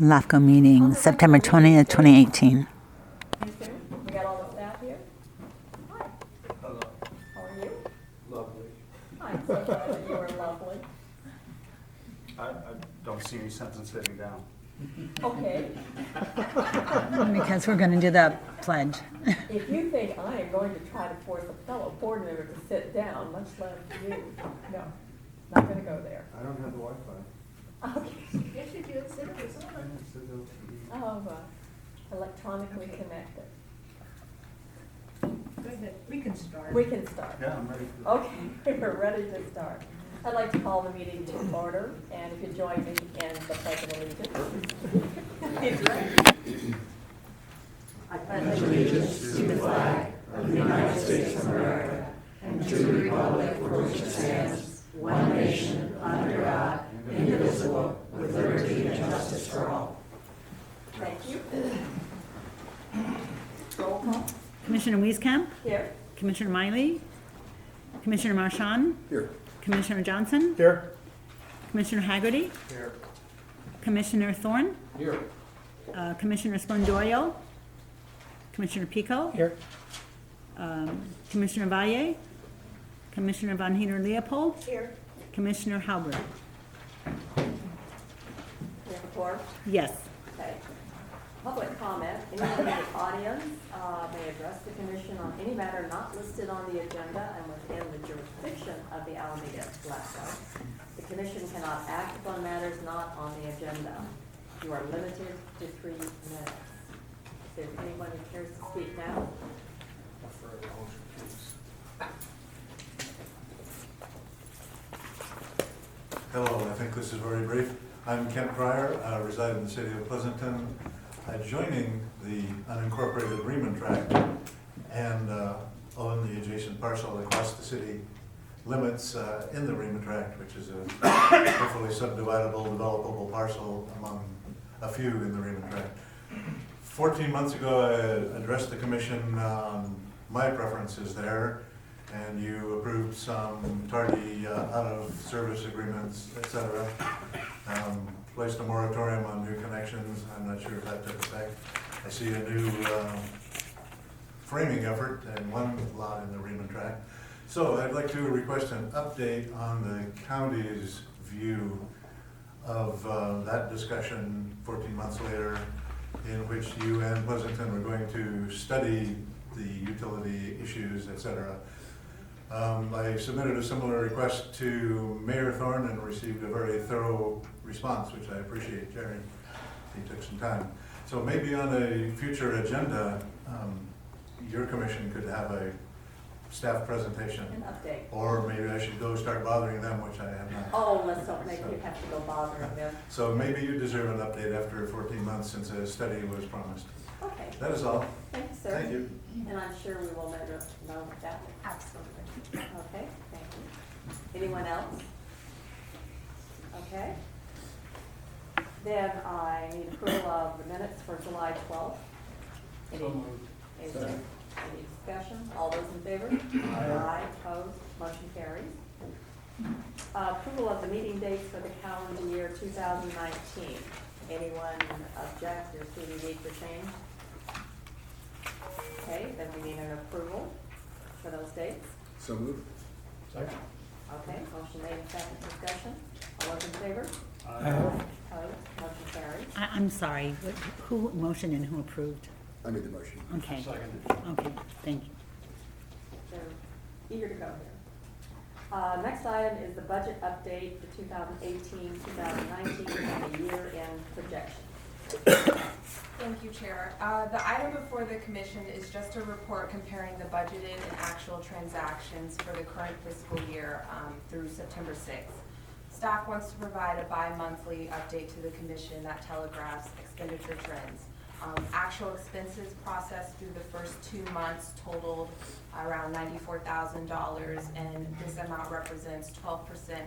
LAFCO meeting, September 20th, 2018. We got all the staff here? Hi. Hello. How are you? Lovely. I'm so glad that you are lovely. I don't see any sense in sitting down. Okay, Because we're going to do the pledge. if you think I am going to try to force a fellow board member to sit down, much less you, no, not gonna go there. I don't have the Wi-Fi. Okay. Yes, you do, it's citizens. Oh, electronically connected. Go ahead, we can start. We can start. Yeah, I'm ready. Okay, we're ready to start. I'd like to call the meeting to order, and if you join me in the pledge of allegiance. He's ready. I pledge allegiance to the flag of the United States of America and to the republic for which it stands, one nation, under God, indivisible, with liberty and justice for all. Thank you. Roll call. Commissioner Wieskamp, Here. Commissioner Miley, Commissioner Marchand, Here. Commissioner Johnson, Here. Commissioner Haggerty, Here. Commissioner Thorne, Here. Commissioner Splendorio, Commissioner Pico, Here. Commissioner Valle, Commissioner Von Heater-Leopold, Here. Commissioner Halbert. Report. Yes. Okay. Public comment. Anyone in the audience may address the commission on any matter not listed on the agenda and within the jurisdiction of the Alameda LAFCO. The commission cannot act upon matters not on the agenda. You are limited to 3 minutes. Is there anyone who cares to speak now? Hello, I think this is very brief. I'm Kent Pryor, I reside in the city of Pleasanton, adjoining the unincorporated Bremen tract and own the adjacent parcel across the city limits in the Bremen tract, which is a hopefully subdividable, developable parcel among a few in the Bremen tract. 14 months ago, I addressed the commission on my preferences there, and you approved some tardy out-of-service agreements, et cetera. Placed a moratorium on new connections. I'm not sure if that took effect. I see a new framing effort in one lot in the Riemann tract. So I'd like to request an update on the county's view of that discussion 14 months later, in which you and Pleasanton were going to study the utility issues, et cetera. I submitted a similar request to Mayor Thorne and received a very thorough response, which I appreciate, Jerry. He took some time. So maybe on a future agenda, your commission could have a staff presentation. An update. Or maybe I should go start bothering them, which I have not. Oh, let's don't make you have to go bothering them. So maybe you deserve an update after 14 months since a study was promised. Okay. That is all. Thank you, sir. Thank you. And I'm sure we will know that. Absolutely. Okay, thank you. Anyone else? Okay. Then I need approval of the minutes for July 12th. Any discussion? All those in favor? Aye. Opposed? Motion carries. Approval of the meeting dates for the calendar year 2019. Anyone object or see any need for change? Okay, then we need an approval for those dates. So moved. Second. Okay, motion made and second discussion. All those in favor? Aye. Opposed? Motion carries. I'm sorry, who motioned and who approved? I made the motion. Okay. Second. Okay, thank you. They're eager to go here. Next item is the budget update for 2018, 2019, and the year-end projection. Thank you, Chair. The item before the commission is just a report comparing the budgeted and actual transactions for the current fiscal year through September 6th. Staff wants to provide a bi-monthly update to the commission that telegraphs expenditure trends. Actual expenses processed through the first 2 months totaled around $94,000, and this amount represents 12%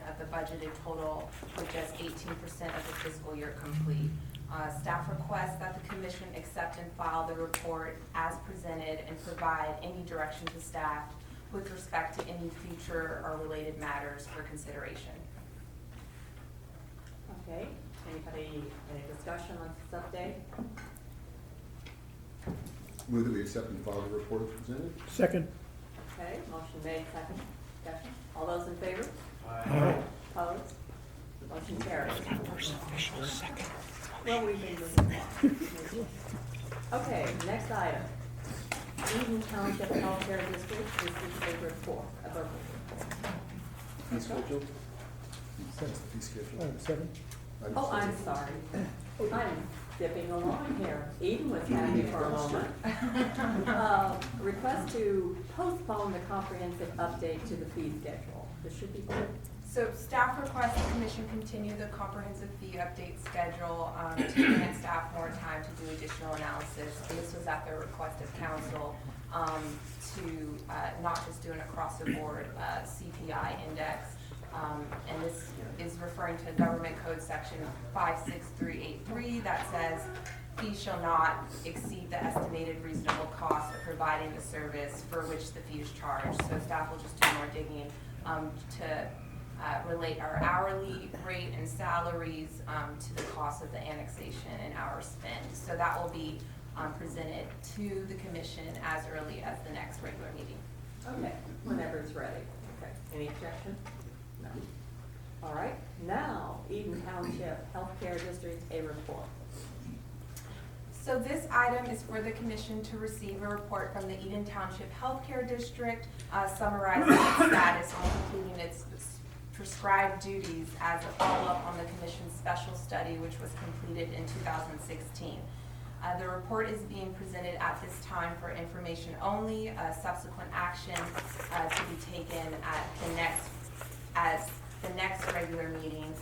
of the budgeted total, with just 18% of the fiscal year complete. Staff requests that the commission accept and file the report as presented and provide any direction to staff with respect to any future or related matters for consideration. Okay, Anybody, any discussion on this update? Move that we accept and file the report as presented. Second. Okay, motion made, second, discussion. All those in favor? Aye. Opposed? Motion carries. Well, we've been moving along. Okay, next item. Eden Township Healthcare District, this is a report, a verbal report. Fee schedule? That's the fee schedule. Seven. Oh, I'm sorry. I'm dipping along here. Eden was happy for a moment. Request to postpone the comprehensive update to the fee schedule. This should be good. So staff requests the commission continue the comprehensive fee update schedule to grant staff more time to do additional analysis. This was at the request of council to not just do an across the board CPI index. And this is referring to Government Code Section 56383 that says fees shall not exceed the estimated reasonable cost of providing the service for which the fee is charged. So staff will just do more digging to relate our hourly rate and salaries to the cost of the annexation and our spend. So that will be presented to the commission as early as the next regular meeting. Okay, whenever it's ready. Okay, any objection? No. All right, now Eden Township Healthcare District, a report. So this item is for the commission to receive a report from the Eden Township Healthcare District summarizing its status on completing its prescribed duties as a follow-up on the commission's special study, which was completed in 2016. The report is being presented at this time for information only. Subsequent action to be taken at the next regular meeting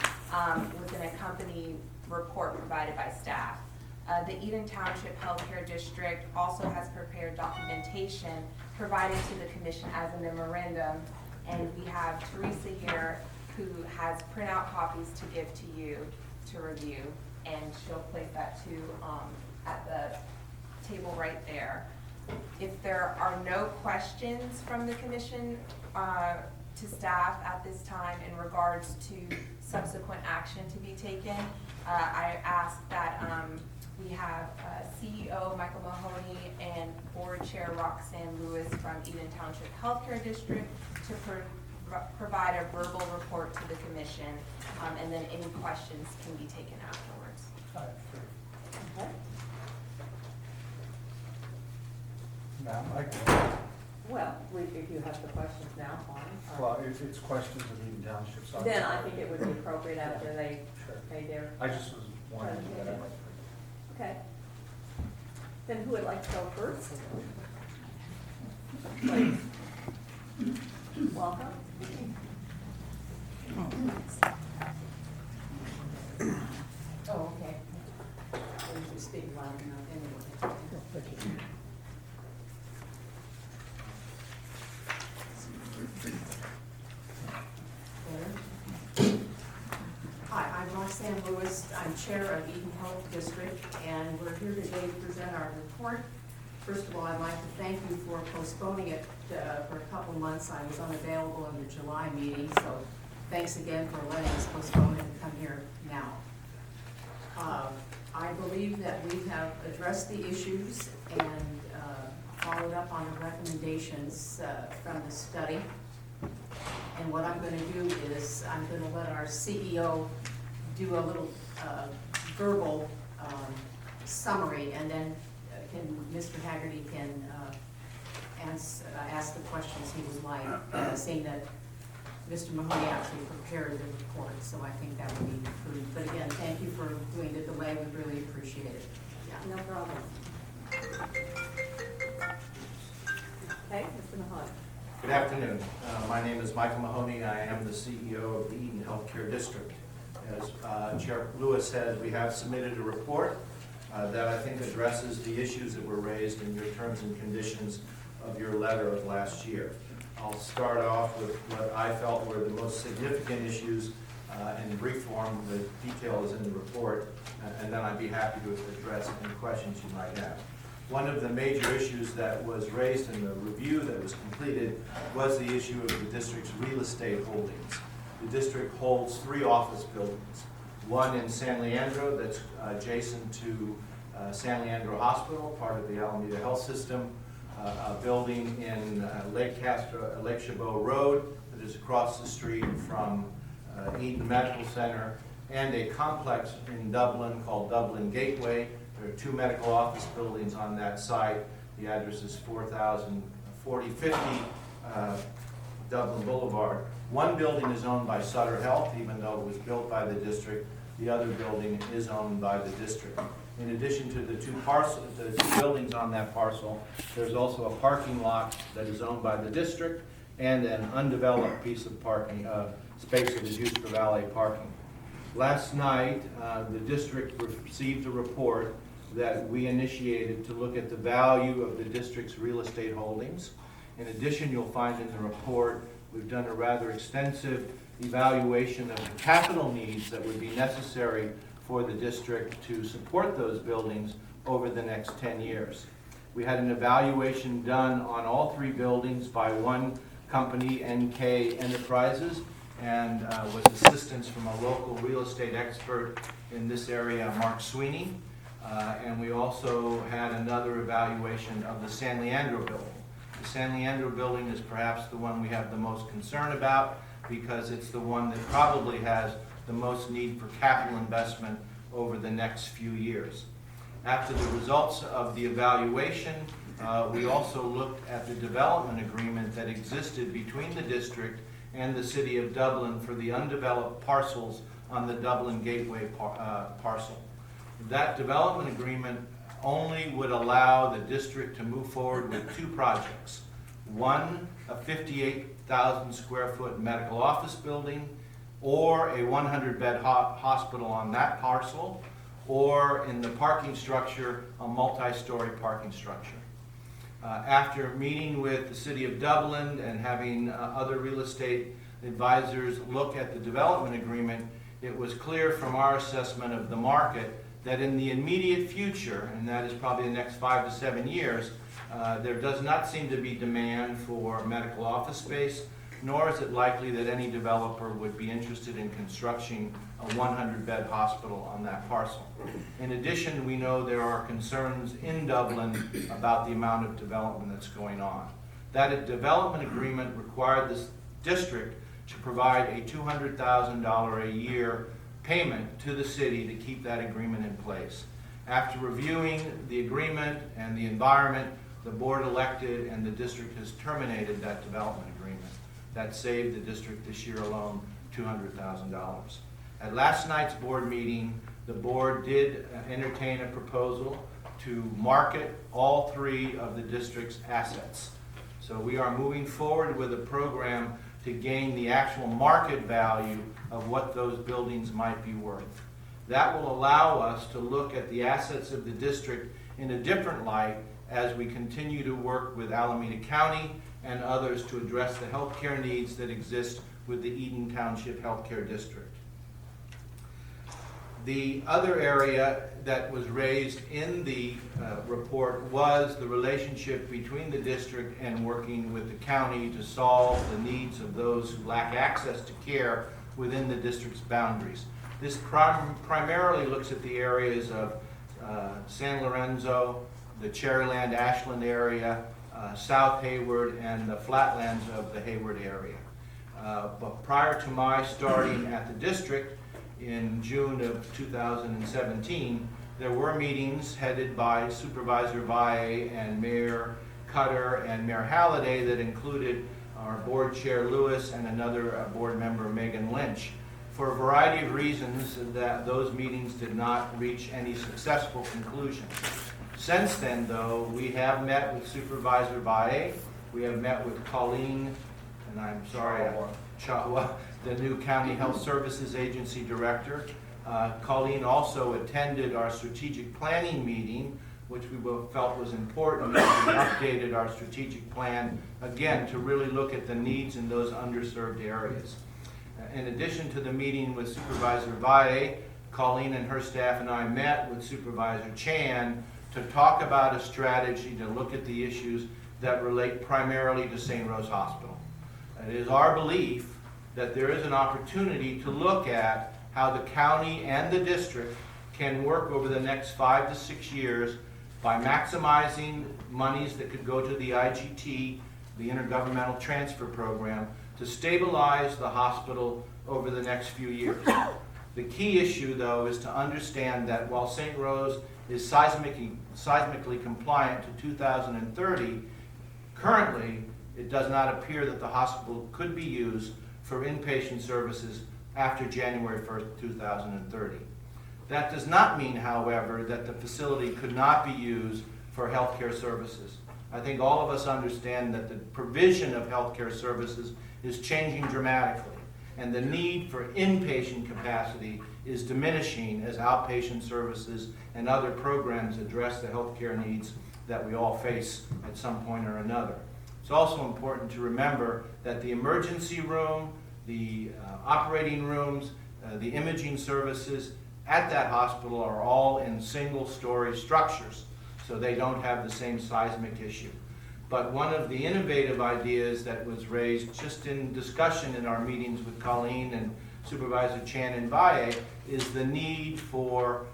with an accompanying report provided by staff. The Eden Township Healthcare District also has prepared documentation provided to the commission as a memorandum, and we have Teresa here who has printout copies to give to you to review, and she'll place that too at the table right there. If there are no questions from the commission to staff at this time in regards to subsequent action to be taken, I ask that we have CEO Michael Mahoney and Board Chair Roxanne Lewis from Eden Township Healthcare District to provide a verbal report to the commission, and then any questions can be taken afterwards. Okay. Now, I can, Well, if you have the questions now, fine. well, if it's questions of Eden Township, so. Then I think it would be appropriate after they Sure. made their, I just was wondering that I might. okay. Then who would like to go first? Please. Welcome. Oh, okay. You can speak loud enough anyway. Hi, I'm Roxanne Lewis. I'm Chair of Eden Health District, and we're here today to present our report. First of all, I'd like to thank you for postponing it for a couple months. I was unavailable in the July meeting, so thanks again for letting us postpone it and come here now. I believe that we have addressed the issues and followed up on the recommendations from the study. And what I'm going to do is I'm going to let our CEO do a little verbal summary, and then Mr. Haggerty can ask the questions he would like, seeing that Mr. Mahoney actually prepared the report, so I think that would be prudent. But again, thank you for doing the delay. We really appreciate it. No problem. Okay, Mr. Mahoney. Good afternoon. My name is Michael Mahoney. I am the CEO of the Eden Healthcare District. As Chair Lewis said, we have submitted a report that I think addresses the issues that were raised in your terms and conditions of your letter of last year. I'll start off with what I felt were the most significant issues in brief form. The detail is in the report, and then I'd be happy to address any questions you might have. One of the major issues that was raised in the review that was completed was the issue of the district's real estate holdings. The district holds 3 office buildings. One in San Leandro that's adjacent to San Leandro Hospital, part of the Alameda Health System, a building in Lake Chabot Road that is across the street from Eden Medical Center, and a complex in Dublin called Dublin Gateway. There are 2 medical office buildings on that site. The address is 4050 Dublin Boulevard. One building is owned by Sutter Health, even though it was built by the district. The other building is owned by the district. In addition to the 2 buildings on that parcel, there's also a parking lot that is owned by the district and an undeveloped piece of parking space that is used for valet parking. Last night, the district received a report that we initiated to look at the value of the district's real estate holdings. In addition, you'll find in the report we've done a rather extensive evaluation of the capital needs that would be necessary for the district to support those buildings over the next 10 years. We had an evaluation done on all 3 buildings by one company, NK Enterprises, and with assistance from a local real estate expert in this area, Mark Sweeney. And we also had another evaluation of the San Leandro building. The San Leandro building is perhaps the one we have the most concern about because it's the one that probably has the most need for capital investment over the next few years. After the results of the evaluation, we also looked at the development agreement that existed between the district and the city of Dublin for the undeveloped parcels on the Dublin Gateway parcel. That development agreement only would allow the district to move forward with 2 projects. One, a 58,000 square foot medical office building, or a 100-bed hospital on that parcel, or in the parking structure, a multi-story parking structure. After meeting with the city of Dublin and having other real estate advisors look at the development agreement, it was clear from our assessment of the market that in the immediate future, and that is probably the next 5 to 7 years, there does not seem to be demand for medical office space, nor is it likely that any developer would be interested in constructing a 100-bed hospital on that parcel. In addition, we know there are concerns in Dublin about the amount of development that's going on. That development agreement required this district to provide a $200,000 a year payment to the city to keep that agreement in place. After reviewing the agreement and the environment, the board elected and the district has terminated that development agreement. That saved the district this year alone $200,000. At last night's board meeting, the board did entertain a proposal to market all 3 of the district's assets. So we are moving forward with a program to gain the actual market value of what those buildings might be worth. That will allow us to look at the assets of the district in a different light as we continue to work with Alameda County and others to address the healthcare needs that exist with the Eden Township Healthcare District. The other area that was raised in the report was the relationship between the district and working with the county to solve the needs of those who lack access to care within the district's boundaries. This primarily looks at the areas of San Lorenzo, the Cherryland Ashland area, South Hayward, and the flatlands of the Hayward area. But prior to my starting at the district in June of 2017, there were meetings headed by Supervisor Valle and Mayor Cutter and Mayor Halliday that included our board chair Lewis and another board member, Megan Lynch. For a variety of reasons, that those meetings did not reach any successful conclusion. Since then, though, we have met with Supervisor Valle, we have met with Colleen, and I'm sorry, Chahwa, the new County Health Services Agency Director. Colleen also attended our strategic planning meeting, which we both felt was important. We updated our strategic plan, again, to really look at the needs in those underserved areas. In addition to the meeting with Supervisor Valle, Colleen and her staff and I met with Supervisor Chan to talk about a strategy to look at the issues that relate primarily to St. Rose Hospital. It is our belief that there is an opportunity to look at how the county and the district can work over the next 5 to 6 years by maximizing monies that could go to the IGT, the Intergovernmental Transfer Program, to stabilize the hospital over the next few years. The key issue, though, is to understand that while St. Rose is seismically compliant to 2030, currently it does not appear that the hospital could be used for inpatient services after January 1st, 2030. That does not mean, however, that the facility could not be used for healthcare services. I think all of us understand that the provision of healthcare services is changing dramatically, and the need for inpatient capacity is diminishing as outpatient services and other programs address the healthcare needs that we all face at some point or another. It's also important to remember that the emergency room, the operating rooms, the imaging services at that hospital are all in single-story structures, so they don't have the same seismic issue. But one of the innovative ideas that was raised just in discussion in our meetings with Colleen and Supervisor Chan and Valle is the need for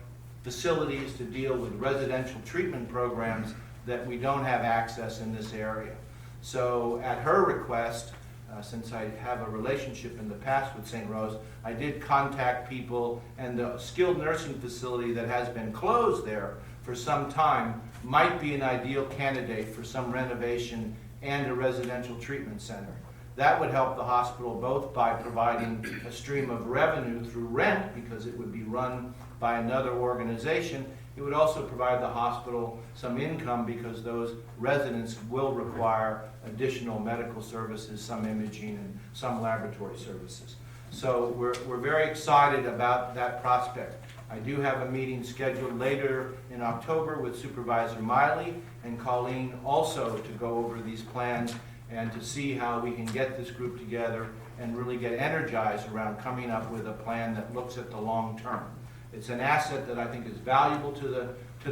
facilities to deal with residential treatment programs that we don't have access in this area. So at her request, since I have a relationship in the past with St. Rose, I did contact people, and the skilled nursing facility that has been closed there for some time might be an ideal candidate for some renovation and a residential treatment center. That would help the hospital both by providing a stream of revenue through rent, because it would be run by another organization. It would also provide the hospital some income because those residents will require additional medical services, some imaging, and some laboratory services. So we're very excited about that prospect. I do have a meeting scheduled later in October with Supervisor Miley and Colleen also to go over these plans and to see how we can get this group together and really get energized around coming up with a plan that looks at the long term. It's an asset that I think is valuable to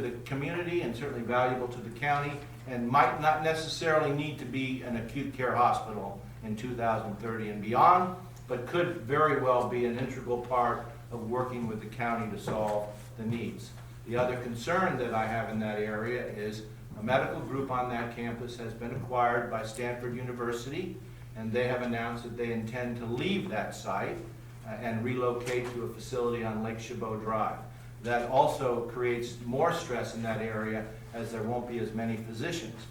the community and certainly valuable to the county, and might not necessarily need to be an acute care hospital in 2030 and beyond, but could very well be an integral part of working with the county to solve the needs. The other concern that I have in that area is a medical group on that campus has been acquired by Stanford University, and they have announced that they intend to leave that site and relocate to a facility on Lake Chabot Drive. That also creates more stress in that area as there won't be as many physicians.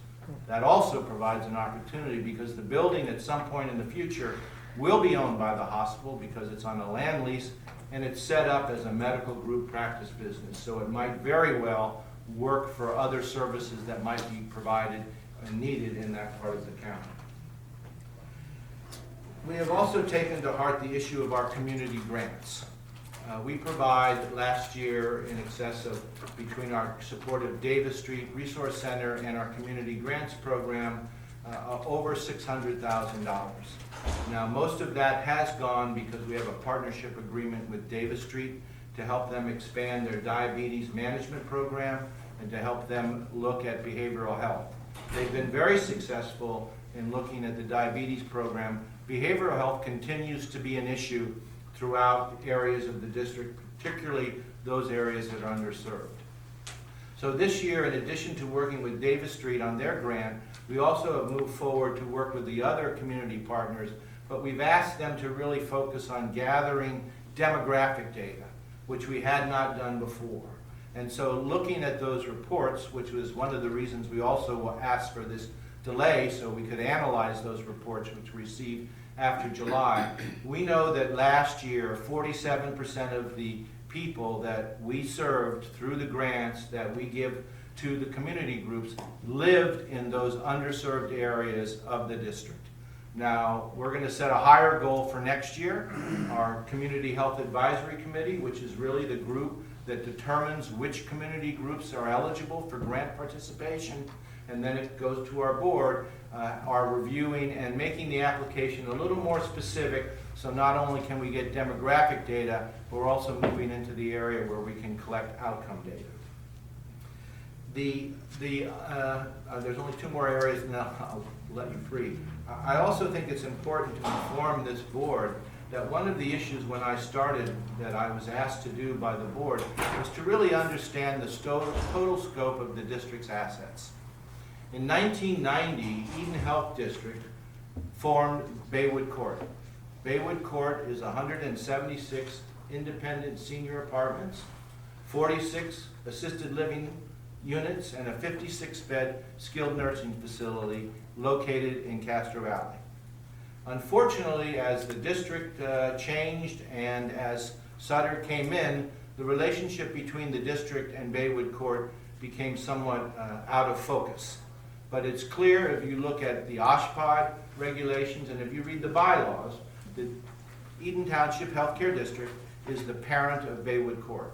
That also provides an opportunity because the building at some point in the future will be owned by the hospital because it's on a land lease and it's set up as a medical group practice business. So it might very well work for other services that might be provided and needed in that part of the county. We have also taken to heart the issue of our community grants. We provide last year in excess of, between our support of Davis Street Resource Center and our community grants program, over $600,000. Now, most of that has gone because we have a partnership agreement with Davis Street to help them expand their diabetes management program and to help them look at behavioral health. They've been very successful in looking at the diabetes program. Behavioral health continues to be an issue throughout areas of the district, particularly those areas that are underserved. So this year, in addition to working with Davis Street on their grant, we also have moved forward to work with the other community partners, but we've asked them to really focus on gathering demographic data, which we had not done before. And so looking at those reports, which was one of the reasons we also asked for this delay so we could analyze those reports which we received after July, we know that last year 47% of the people that we served through the grants that we give to the community groups lived in those underserved areas of the district. Now, we're going to set a higher goal for next year. Our Community Health Advisory Committee, which is really the group that determines which community groups are eligible for grant participation, and then it goes to our board, are reviewing and making the application a little more specific, so not only can we get demographic data, but we're also moving into the area where we can collect outcome data. There's only two more areas, and then I'll let you free. I also think it's important to inform this board that one of the issues when I started that I was asked to do by the board was to really understand the total scope of the district's assets. In 1990, Eden Health District formed Baywood Court. Baywood Court is 176 independent senior apartments, 46 assisted living units, and a 56-bed skilled nursing facility located in Castro Valley. Unfortunately, as the district changed and as Sutter came in, the relationship between the district and Baywood Court became somewhat out of focus. But it's clear if you look at the OSHPD regulations and if you read the bylaws, the Eden Township Healthcare District is the parent of Baywood Court.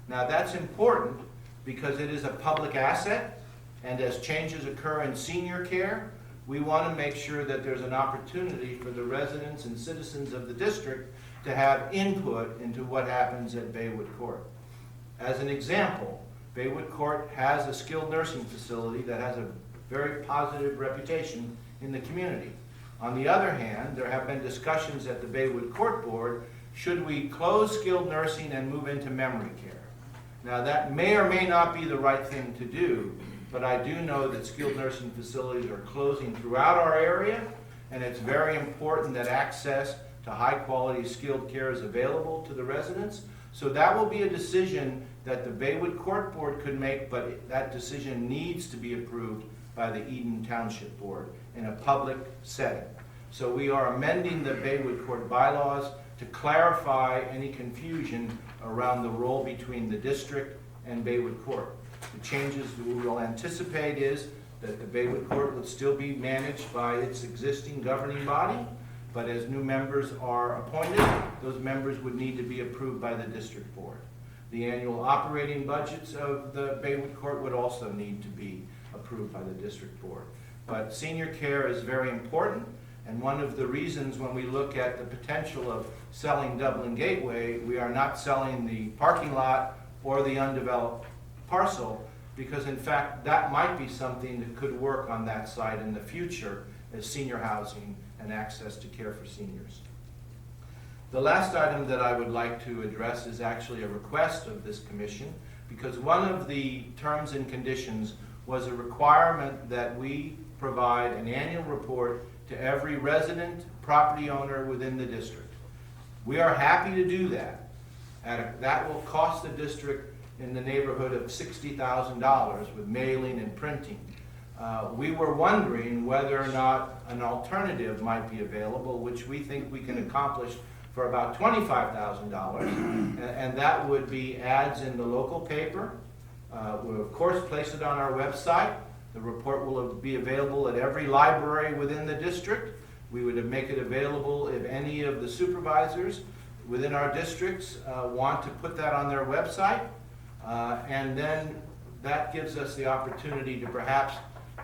Now that's important because it is a public asset, and as changes occur in senior care, we want to make sure that there's an opportunity for the residents and citizens of the district to have input into what happens at Baywood Court. As an example, Baywood Court has a skilled nursing facility that has a very positive reputation in the community. On the other hand, there have been discussions at the Baywood Court Board, should we close skilled nursing and move into memory care? Now that may or may not be the right thing to do, but I do know that skilled nursing facilities are closing throughout our area, and it's very important that access to high-quality skilled care is available to the residents. So that will be a decision that the Baywood Court Board could make, but that decision needs to be approved by the Eden Township Board in a public setting. So we are amending the Baywood Court bylaws to clarify any confusion around the role between the district and Baywood Court. The changes we will anticipate is that the Baywood Court would still be managed by its existing governing body, but as new members are appointed, those members would need to be approved by the district board. The annual operating budgets of the Baywood Court would also need to be approved by the district board. But senior care is very important, and one of the reasons when we look at the potential of selling Dublin Gateway, we are not selling the parking lot or the undeveloped parcel, because in fact that might be something that could work on that site in the future as senior housing and access to care for seniors. The last item that I would like to address is actually a request of this commission, because one of the terms and conditions was a requirement that we provide an annual report to every resident, property owner within the district. We are happy to do that. That will cost the district in the neighborhood of $60,000 with mailing and printing. We were wondering whether or not an alternative might be available, which we think we can accomplish for about $25,000, and that would be ads in the local paper. We'll of course place it on our website. The report will be available at every library within the district. We would make it available if any of the supervisors within our districts want to put that on their website. And then that gives us the opportunity to perhaps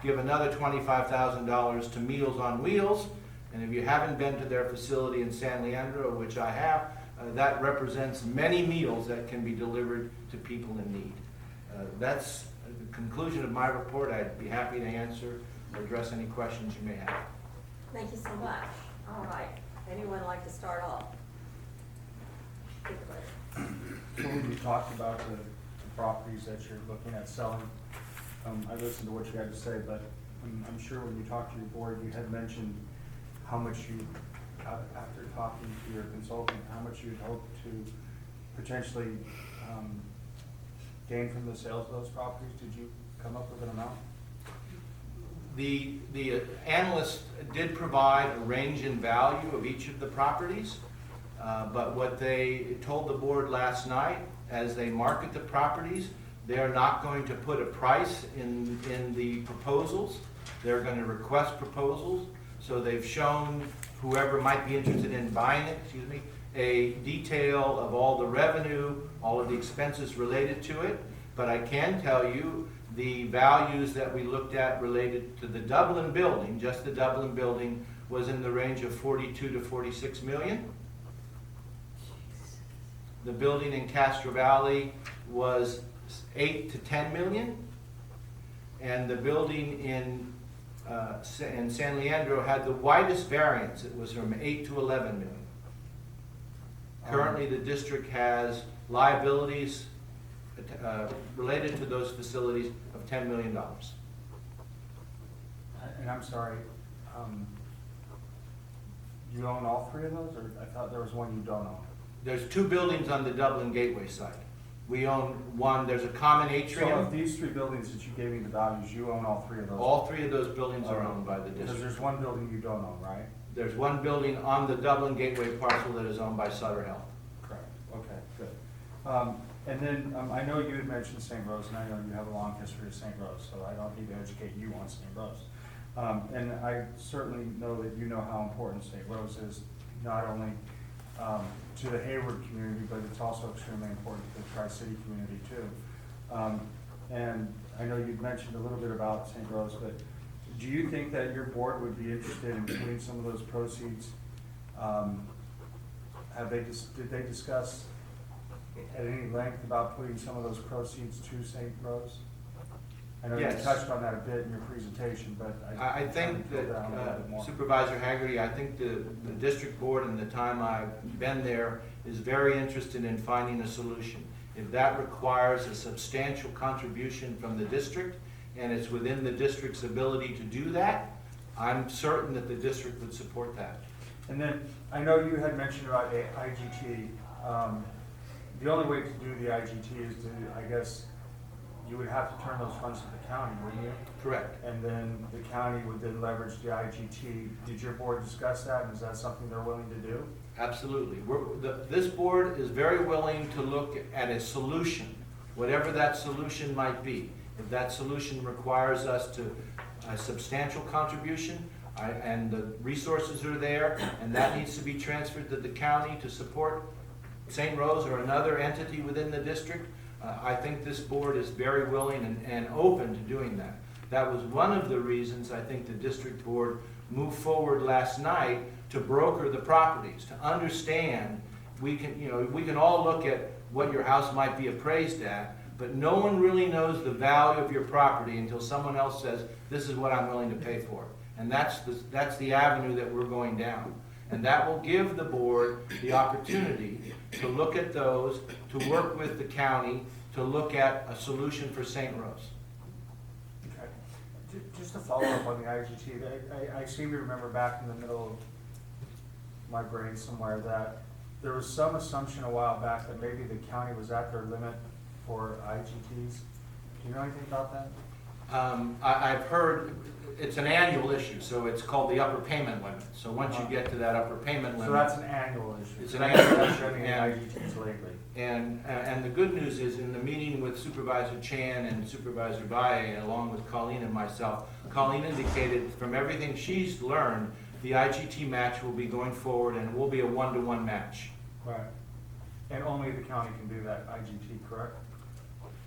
give another $25,000 to Meals on Wheels. And if you haven't been to their facility in San Leandro, which I have, that represents many meals that can be delivered to people in need. That's the conclusion of my report. I'd be happy to answer or address any questions you may have. Thank you so much. All right. Anyone like to start off? So when you talked about the properties that you're looking at selling, I listened to what you had to say, but I'm sure when you talked to your board, you had mentioned how much you, after talking to your consultant, how much you'd hope to potentially gain from the sales of those properties. Did you come up with an amount? The analyst did provide a range in value of each of the properties, but what they told the board last night, as they market the properties, they are not going to put a price in the proposals. They're going to request proposals. So they've shown whoever might be interested in buying it, a detail of all the revenue, all of the expenses related to it. But I can tell you the values that we looked at related to the Dublin building, just the Dublin building, was in the range of 42 to 46 million. The building in Castro Valley was 8 to 10 million. And the building in San Leandro had the widest variance. It was from 8 to 11 million. Currently, the district has liabilities related to those facilities of $10 million. And I'm sorry, you own all three of those, or I thought there was one you don't own? There's 2 buildings on the Dublin Gateway side. We own one, there's a common So of atrium. these 3 buildings that you gave me the values, you own all 3 of those? All 3 of those buildings are owned by the Because district. there's one building you don't own, right? There's one building on the Dublin Gateway parcel that is owned by Sutter Health. Correct, okay, good. And then, I know you had mentioned St. Rose, and I know you have a long history of St. Rose, so I don't need to educate you on St. Rose. And I certainly know that you know how important St. Rose is, not only to the Hayward community, but it's also extremely important to the Tri-City community too. And I know you've mentioned a little bit about St. Rose, but do you think that your board would be interested in putting some of those proceeds? Did they discuss at any length about putting some of those proceeds to St. Rose? I know you Yes. touched on that a bit in your presentation, but I think that Supervisor Haggerty, I think the district board in the time I've been there is very interested in finding a solution. If that requires a substantial contribution from the district, and it's within the district's ability to do that, I'm certain that the district would support that. And then, I know you had mentioned about IGT. The only way to do the IGT is to, I guess, you would have to turn those funds to the county, wouldn't you? Correct. And then the county would then leverage the IGT. Did your board discuss that, and is that something they're willing to do? Absolutely. This board is very willing to look at a solution, whatever that solution might be. If that solution requires us to a substantial contribution, and the resources are there, and that needs to be transferred to the county to support St. Rose or another entity within the district, I think this board is very willing and open to doing that. That was one of the reasons I think the district board moved forward last night to broker the properties, to understand we can all look at what your house might be appraised at, but no one really knows the value of your property until someone else says, this is what I'm willing to pay for. And that's the avenue that we're going down. And that will give the board the opportunity to look at those, to work with the county, to look at a solution for St. Rose. Okay. Just to follow up on the IGT, I seem to remember back in the middle of my brain somewhere that there was some assumption a while back that maybe the county was at their limit for IGTs. Do you know anything about that? I've heard it's an annual issue, so it's called the upper payment limit. So once you get to that upper payment limit. So that's an annual issue. It's an annual issue, Any IGTs lately. And the good news is, in the meeting with Supervisor Chan and Supervisor Baye, along with Colleen and myself, Colleen indicated from everything she's learned, the IGT match will be going forward and will be a 1-to-1 match. Right. And only the county can do that IGT, correct?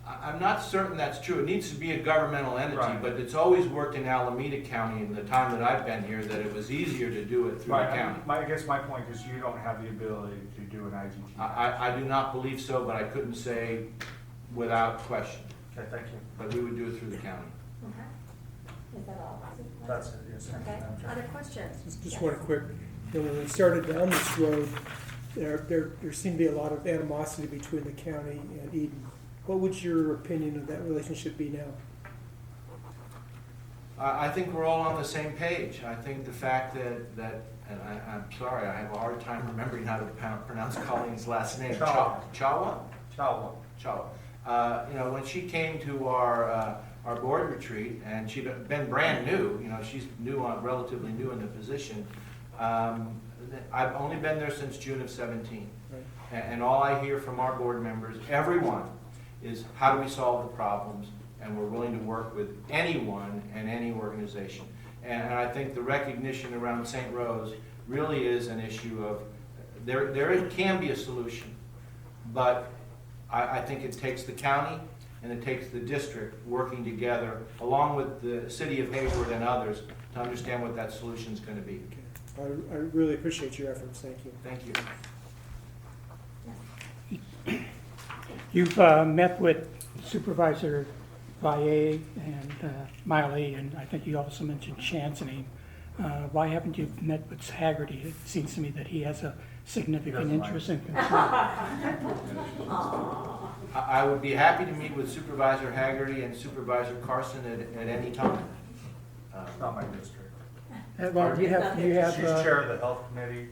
I'm not certain that's true. It needs to be a governmental entity, Right. but it's always worked in Alameda County in the time that I've been here, that it was easier to do it through the Right. county. I guess my point is you don't have the ability to do an IGT. I do not believe so, but I couldn't say without question. Okay, thank you. But we would do it through the county. Okay. Is that all? That's it, yes, thank you, Okay, Madam Chair. other questions? Just one quick, when we started down this road, there seemed to be a lot of animosity between the county and Eden. What would your opinion of that relationship be now? I think we're all on the same page. I think the fact that and I'm sorry, I have a hard time remembering how to pronounce Colleen's last name. Chawa. Chawa? Chawa. Chawa. When she came to our board retreat, and she'd been brand new, she's relatively new in the position. I've only been there since June of 17. Right. And all I hear from our board members, everyone, is how do we solve the problems? And we're willing to work with anyone and any organization. And I think the recognition around St. Rose really is an issue of, there can be a solution, but I think it takes the county and it takes the district working together, along with the city of Hayward and others, to understand what that solution is going to be. I really appreciate your efforts, thank you. Thank you. You've met with Supervisor Valle and Miley, and I think you also mentioned Chan's name. Why haven't you met with Haggerty? It seems to me that he has a significant Doesn't interest mind. and concern. I would be happy to meet with Supervisor Haggerty and Supervisor Carson at any time. It's not my district. Well, you have, She's chair of the health committee,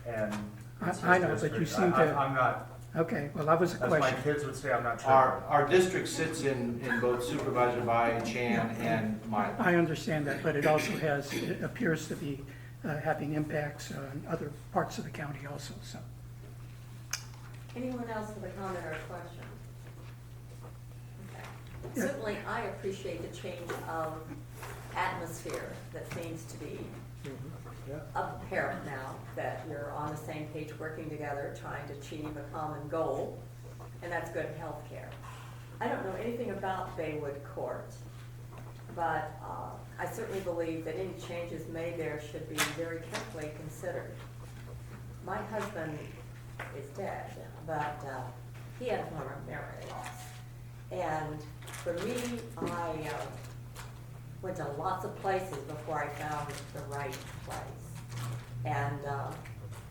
and it's I his know, but you district. seem to- I'm not, okay, well, that was a as my question. kids would say, I'm not Our, chair. our district sits in both Supervisor Bai, Chan, and mine. I understand that, but it also has, it appears to be having impacts on other parts of the county also, so. Anyone else with a comment or a question? Okay. Yeah. Certainly, I appreciate the change of atmosphere that seems to be Yeah. apparent now, that you're on the same page, working together, trying to achieve a common goal, and that's good healthcare. I don't know anything about Baywood Court, but I certainly believe that any changes made there should be very carefully considered. My husband is dead, but he had a former memory loss. And for me, I went to lots of places before I found the right place. And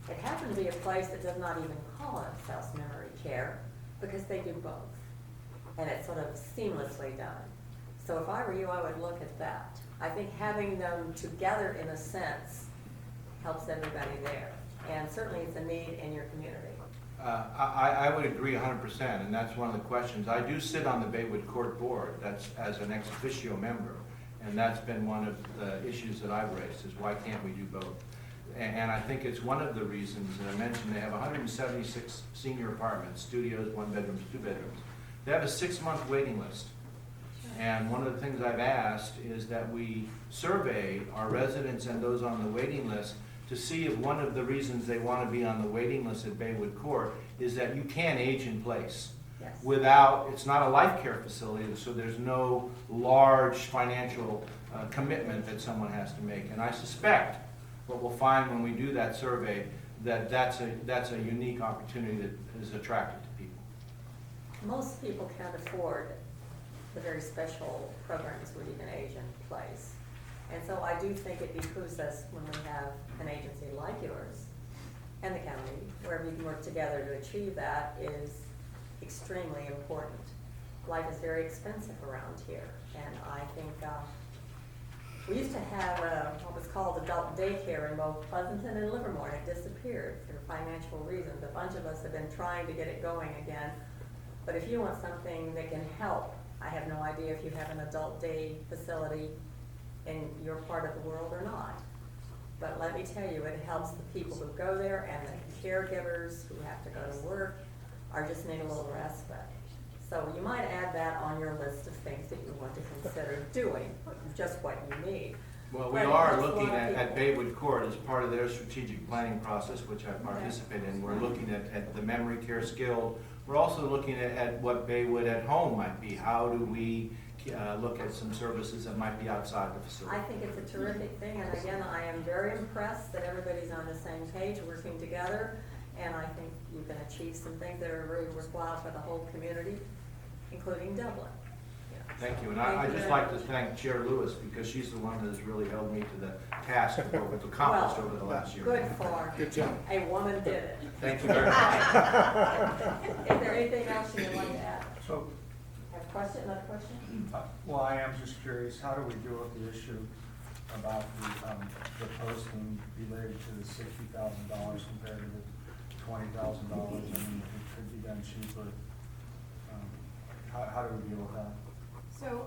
it happened to be a place that does not even call themselves memory care, because they do both. And it's sort of seamlessly done. So if I were you, I would look at that. I think having them together in a sense helps everybody there. And certainly it's a need in your community. I would agree 100%, and that's one of the questions. I do sit on the Baywood Court Board, that's as an ex officio member, and that's been one of the issues that I've raised, is why can't we do both? And I think it's one of the reasons that I mentioned they have 176 senior apartments, studios, 1 bedrooms, 2 bedrooms. They have a 6-month waiting list. And one of the things I've asked is that we survey our residents and those on the waiting list to see if one of the reasons they want to be on the waiting list at Baywood Court is that you can age in place. Yes. Without, it's not a life care facility, so there's no large financial commitment that someone has to make. And I suspect what we'll find when we do that survey, that that's a unique opportunity that is attractive to people. Most people can't afford the very special programs where you can age in place. And so I do think it behooves us, when we have an agency like yours and the county, where we can work together to achieve that, is extremely important. Life is very expensive around here, and I think we used to have what was called adult daycare in both Pleasanton and Livermore, and it disappeared for financial reasons. A bunch of us have been trying to get it going again. But if you want something that can help, I have no idea if you have an adult day facility in your part of the world or not. But let me tell you, it helps the people who go there, and the caregivers who have to go to work are just need a little respite. So you might add that on your list of things that you want to consider doing, just what you need. Well, we But it are helps a looking lot of at people. Baywood Court as part of their strategic planning process, which I participate in. We're looking at the memory care skilled. We're also looking at what Baywood at home might be. How do we look at some services that might be outside the facility? I think it's a terrific thing, and again, I am very impressed that everybody's on the same page, working together, and I think you can achieve some things that are very worthwhile for the whole community, including Dublin. Thank you, and I'd just like to thank Chair Lewis, because she's the one that has really held me to the task of what we've accomplished over the last year. Good for Good job. a woman did it. Thank you very much. Is there anything else you would like to add? So, Have a question, another question? well, I am just curious, how do we deal with the issue about the posting related to the $60,000 compared to the $20,000? I mean, if it could be done cheaper. How do we deal with that? So,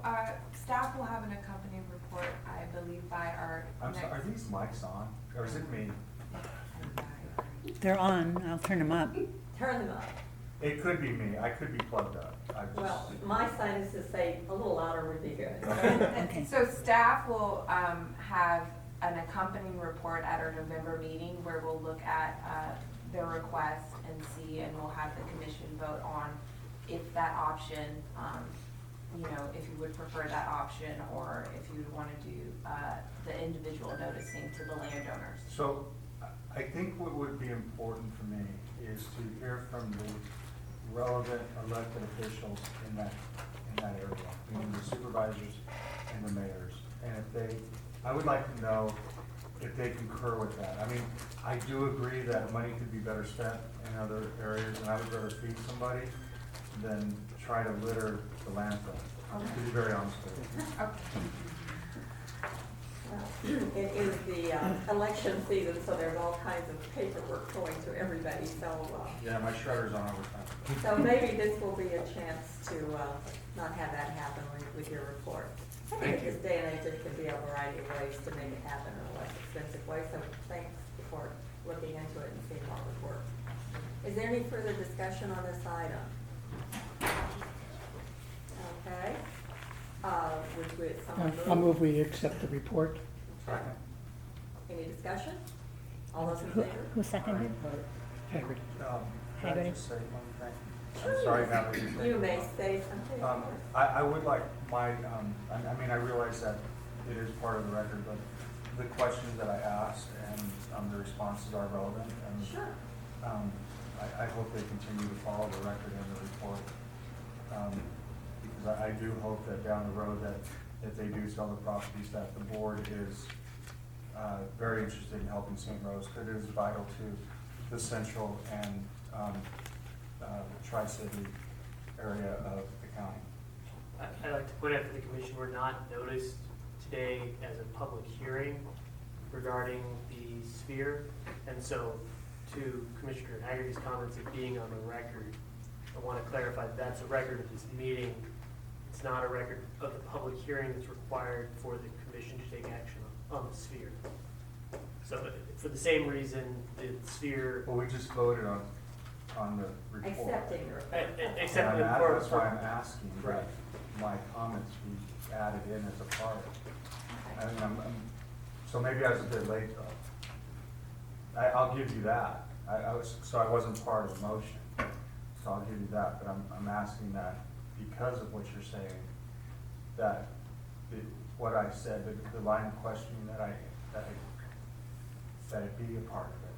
staff will have an accompanying report, I believe, by our I'm next. sorry, are these mics on, or is it me? They're on, I'll turn them up. Turn them up. It could be me, I could be plugged up. I just. Well, my sign is to say a little louder would be good. Okay. So staff will have an accompanying report at our November meeting where we'll look at their requests and see, and we'll have the commission vote on if that option, if you would prefer that option, or if you would want to do the individual noticing to the landowners. So, I think what would be important for me is to hear from the relevant elected officials in that area, meaning the supervisors and the mayors. And if I would like to know if they concur with that. I mean, I do agree that money could be better spent in other areas, and I would rather feed somebody than try to litter the landfill, to be very honest with you. Well, it is the election season, so there's all kinds of paperwork going to everybody, so, Yeah, my shredder's on overtime. so maybe this will be a chance to not have that happen with your report. I think at this day and age, it could be a variety of ways to make it happen in a less expensive way, so thanks for looking into it and seeing what would work. Is there any further discussion on this item? Okay. I'll move we accept the report. Second. Any discussion? All those in favor? Who seconded? Haggerty. Can I Haggerty. just say one thing? I'm sorry, Natalie. you're You taking- may say something. I would like my, I mean, I realize that it is part of the record, but the questions that I asked and the responses are relevant, and Sure. I hope they continue to follow the record and the report. Because I do hope that down the road that if they do sell the properties, that the board is very interested in helping St. Rose, because it is vital to the central and Tri-City area of the county. I'd like to point out that the commission were not noticed today as a public hearing regarding the sphere. And so to Commissioner Haggerty's comments of being on the record, I want to clarify that that's a record of this meeting. It's not a record of the public hearing that's required for the commission to take action on the sphere. So for the same reason, the sphere. Well, we just voted on the report. Accepting the report. Except And for. that's why I'm asking that Right. my comments be added in as a part. I mean, so maybe I was a bit late though. I'll give you that. So I wasn't part of the motion, so I'll give you that, but I'm asking that because of what you're saying, that what I said, the line of questioning that it be a part of it.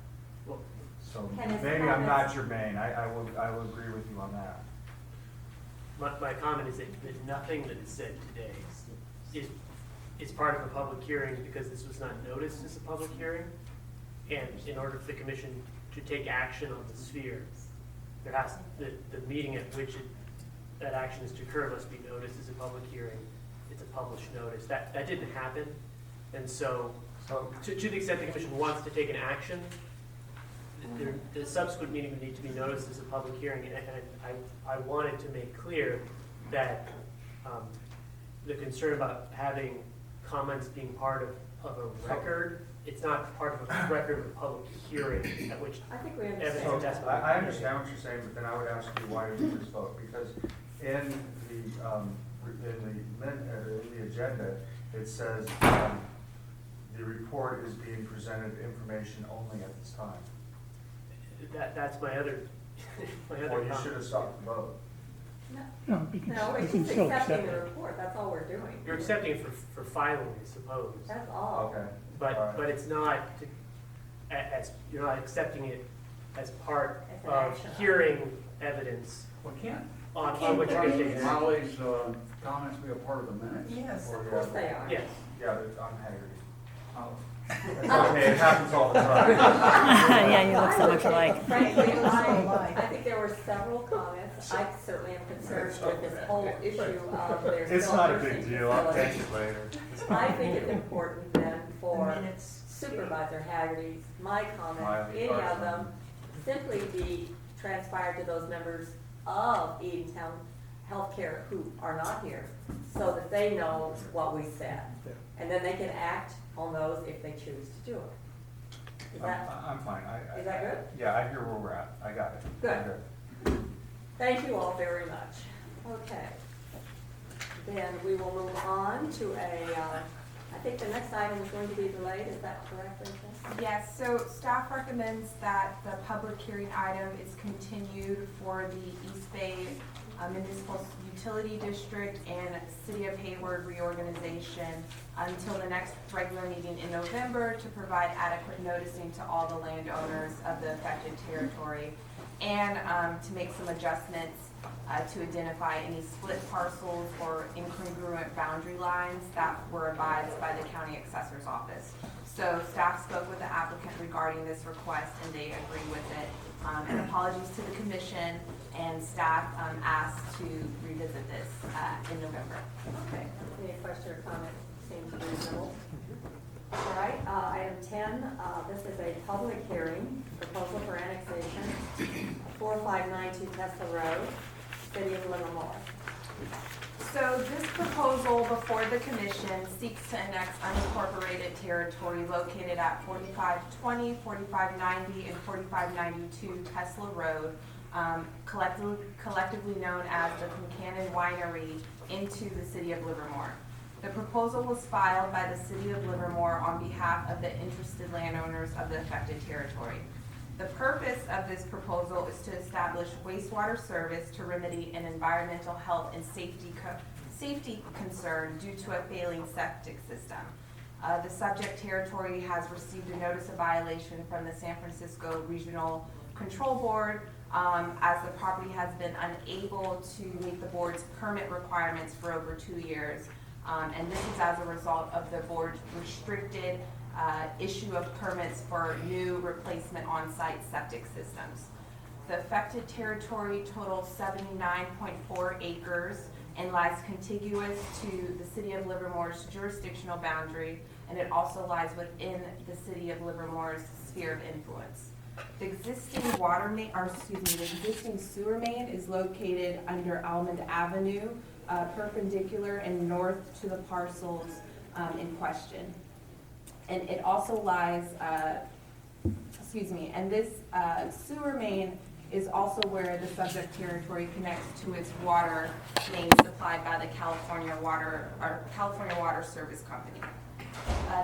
Well, So Can his maybe I'm not comments- germane, I will agree with you on that. my comment is that nothing that is said today is part of a public hearing because this was not noticed as a public hearing. And in order for the commission to take action on the sphere, there has, the meeting at which that action is to occur must be noticed as a public hearing. It's a published notice. That didn't happen. And so, to the extent the commission wants to take an action, the subsequent meeting would need to be noticed as a public hearing. And I wanted to make clear that the concern about having comments being part of a record, it's not part of a record of a public hearing at which I think we evidence understand. and testimony. I understand what you're saying, but then I would ask you, why did you just vote? Because in the agenda, it says, the report is being presented information only at this time. That's my other, Or you comment. should have stopped the vote. No, we No, can it's still just accept accepting the it. report, that's all we're doing. You're accepting it for filing, I suppose. That's all. Okay. But it's not, you're not accepting it as part As an of action. hearing evidence We can't. on which you're taking action. Molly's comments be a part of the minutes? Yes, Or of the course other. they are. Yes. Yeah, but I'm Haggerty. Oh. It's okay, it happens all the time. Yeah, you look so much alike. Frankly, I think there were several comments. I certainly am concerned with this whole issue of their. It's still not a nursing big deal, I'll facilities. take it later. I think it's important then for Supervisor Haggerty's, my comments, Miley, any of Carson. them, simply be transpired to those members of Edentown Healthcare who are not here, so that they know what we said. And then they can act on those if they choose to do it. Is that, I'm fine. is that good? Yeah, I hear where we're at. I got it. Good. I'm Thank you all very much. Okay. Then we will move on to I think the next item is going to be delayed, is that correct, Rachel? Yes, so staff recommends that the public hearing item is continued for the East Bay Municipal Utility District and City of Hayward reorganization until the next regular meeting in November to provide adequate noticing to all the landowners of the affected territory and to make some adjustments to identify any split parcels or incongruent boundary lines that were advised by the county assessor's office. So staff spoke with the applicant regarding this request and they agree with it. And apologies to the commission, and staff asked to revisit this in November. Okay, any question or comment seems reasonable? All right, item 10, this is a public hearing, proposal for annexation, 4592 Tesla Road, City of Livermore. So this proposal before the commission seeks to annex unincorporated territory located at 4520, 4590, and 4592 Tesla Road, collectively known as the Concannon Winery, into the City of Livermore. The proposal was filed by the City of Livermore on behalf of the interested landowners of the affected territory. The purpose of this proposal is to establish wastewater service to remedy an environmental health and safety concern due to a failing septic system. The subject territory has received a notice of violation from the San Francisco Regional Control Board as the property has been unable to meet the board's permit requirements for over 2 years. And this is as a result of the board's restricted issue of permits for new replacement on-site septic systems. The affected territory totals 79.4 acres and lies contiguous to the City of Livermore's jurisdictional boundary, and it also lies within the City of Livermore's sphere of influence. The existing the existing sewer main is located under Alameda Avenue, perpendicular and north to the parcels in question. And it also lies, and this sewer main is also where the subject territory connects to its water main supplied by the California Water Service Company.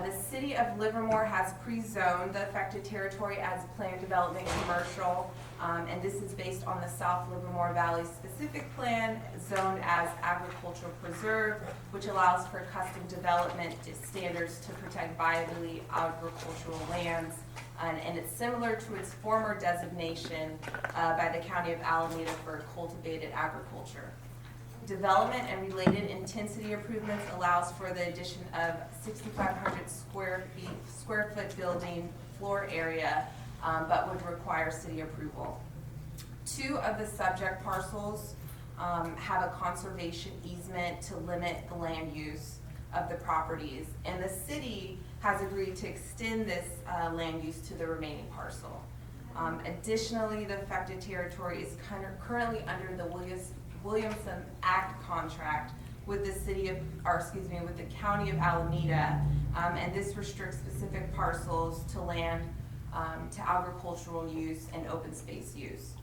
The City of Livermore has pre-zoned the affected territory as planned development commercial, and this is based on the South Livermore Valley specific plan zoned as agricultural preserve, which allows for custom development standards to protect viably agricultural lands. And it's similar to its former designation by the County of Alameda for cultivated agriculture. Development and related intensity improvements allows for the addition of 6,500 square foot building floor area, but would require city approval. 2 of the subject parcels have a conservation easement to limit the land use of the properties, and the city has agreed to extend this land use to the remaining parcel. Additionally, the affected territory is currently under the Williamson Act contract with with the County of Alameda, and this restricts specific parcels to land to agricultural use and open space use.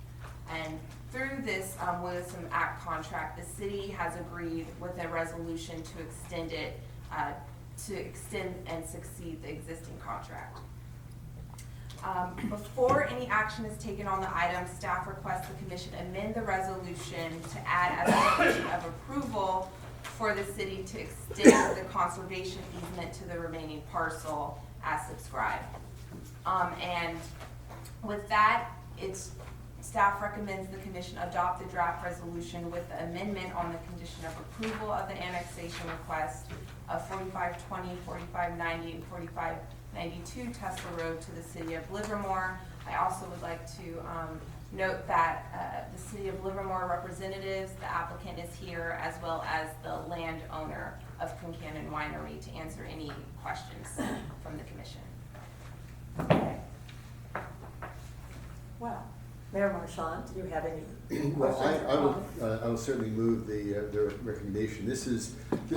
And through this Williamson Act contract, the city has agreed with a resolution to extend it, to extend and succeed the existing contract. Before any action is taken on the item, staff requests the commission amend the resolution to add as a condition of approval for the city to extend the conservation easement to the remaining parcel as subscribed. And with that, staff recommends the commission adopt the draft resolution with the amendment on the condition of approval of the annexation request of 4520, 4590, and 4592 Tesla Road to the City of Livermore. I also would like to note that the City of Livermore representatives, the applicant is here, as well as the landowner of Concannon Winery to answer any questions from the commission. Okay. Well, Mayor Marchand, do you have any Well, questions? I will certainly move the recommendation. This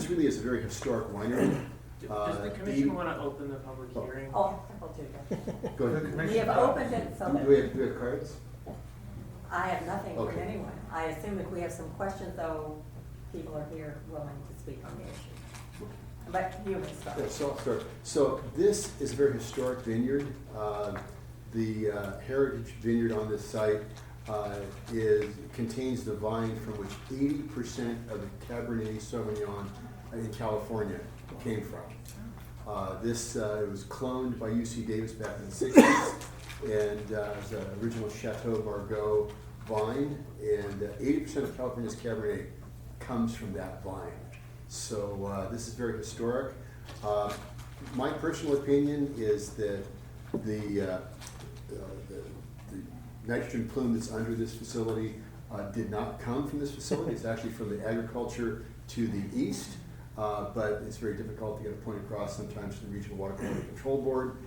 really is a very historic winery. Does the commission want to open the public hearing? Oh, I'll do that. Go ahead. We have opened it so Do we have cards? I have nothing from Okay. anyone. I assume if we have some questions, though, people are here willing to speak on the issue. But you may start. Yeah, so I'll start. So this is a very historic vineyard. The heritage vineyard on this site contains the vine from which 80% of the Cabernet Sauvignon in California came from. This was cloned by UC Davis back in the 60s, and it was an original Chateau Margaux vine, and 80% of California's Cabernet comes from that vine. So this is very historic. My personal opinion is that the nitrogen plume that's under this facility did not come from this facility. It's actually from the agriculture to the east, but it's very difficult to get a point across sometimes to the Regional Water Quality Control Board.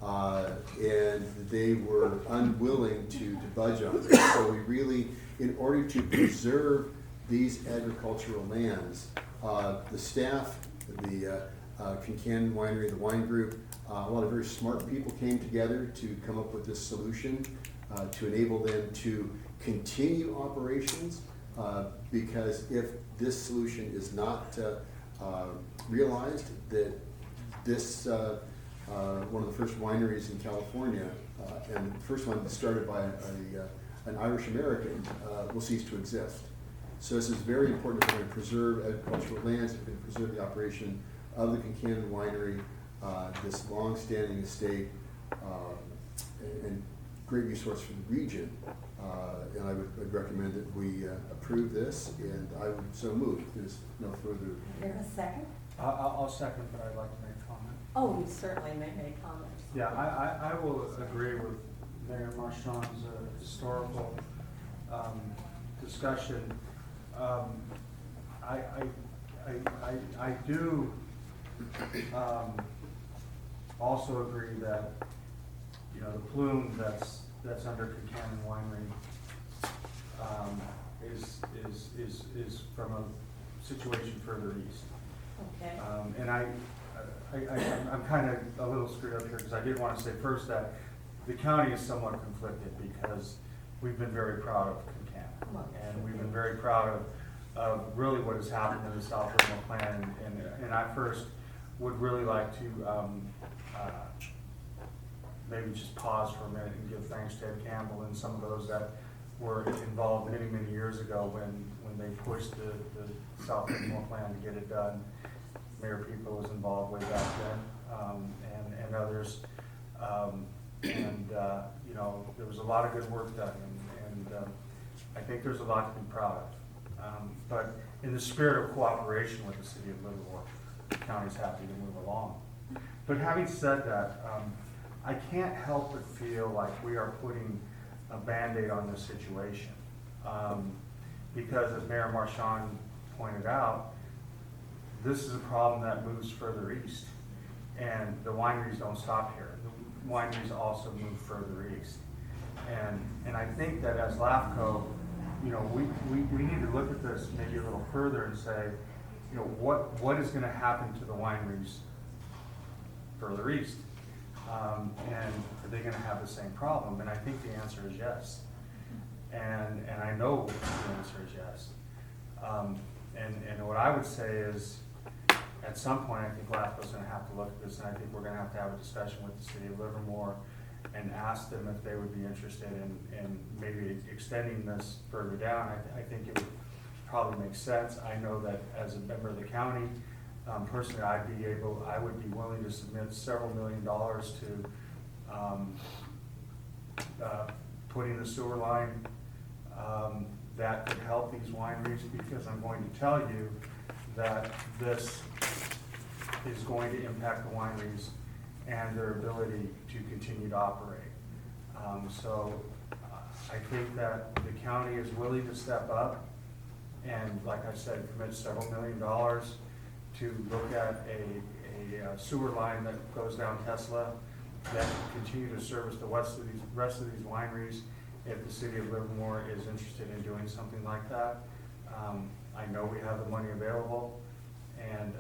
And they were unwilling to budge on it. So we really, in order to preserve these agricultural lands, the staff, the Kincannon Winery, the wine group, a lot of very smart people came together to come up with this solution to enable them to continue operations, because if this solution is not realized, that this one of the first wineries in California, and the first one started by an Irish American, will cease to exist. So this is very important if we're going to preserve agricultural lands, if we're going to preserve the operation of the Kincannon Winery, this long-standing estate, and great resource for the region. And I would recommend that we approve this, and I would so move. There's no further. Is there a second? I'll second, but I'd like to make a comment. Oh, you certainly may make comments. Yeah, I will agree with Mayor Marchand's historical discussion. I do also agree that, you know, the plume that's under Kincannon Winery is from a situation further east. Okay. And I'm kind of a little screwed up here because I did want to say first that the county is somewhat conflicted because we've been very proud of Kincannon. And we've been very proud of really what has happened in the South Livermore plan. And I first would really like to maybe just pause for a minute and give thanks to Ed Campbell and some of those that were involved many, many years ago when they pushed the South Livermore plan to get it done. Mayor People was involved way back then, and others. You know, there was a lot of good work done, and I think there's a lot to be proud of. But in the spirit of cooperation with the city of Livermore, the county's happy to move along. But having said that, I can't help but feel like we are putting a Band-Aid on this situation. Because as Mayor Marchand pointed out, this is a problem that moves further east. And the wineries don't stop here. The wineries also move further east. And I think that as LAFCO, you know, we need to look at this maybe a little further and say, you know, what is going to happen to the wineries further east? And are they going to have the same problem? And I think the answer is yes. And I know the answer is yes. And what I would say is, at some point, I think LAFCO's going to have to look at this, and I think we're going to have a discussion with the city of Livermore and ask them if they would be interested in maybe extending this further down. I think it would probably make sense. I know that as a member of the county, personally, I would be willing to submit several $1 million to putting the sewer line that could help these wineries, because I'm going to tell you that this is going to impact the wineries and their ability to continue to operate. So I think that the county is willing to step up and, like I said, commit several $1 million to look at a sewer line that goes down Tesla that can continue to service the rest of these wineries. If the city of Livermore is interested in doing something like that, I know we have the money available, and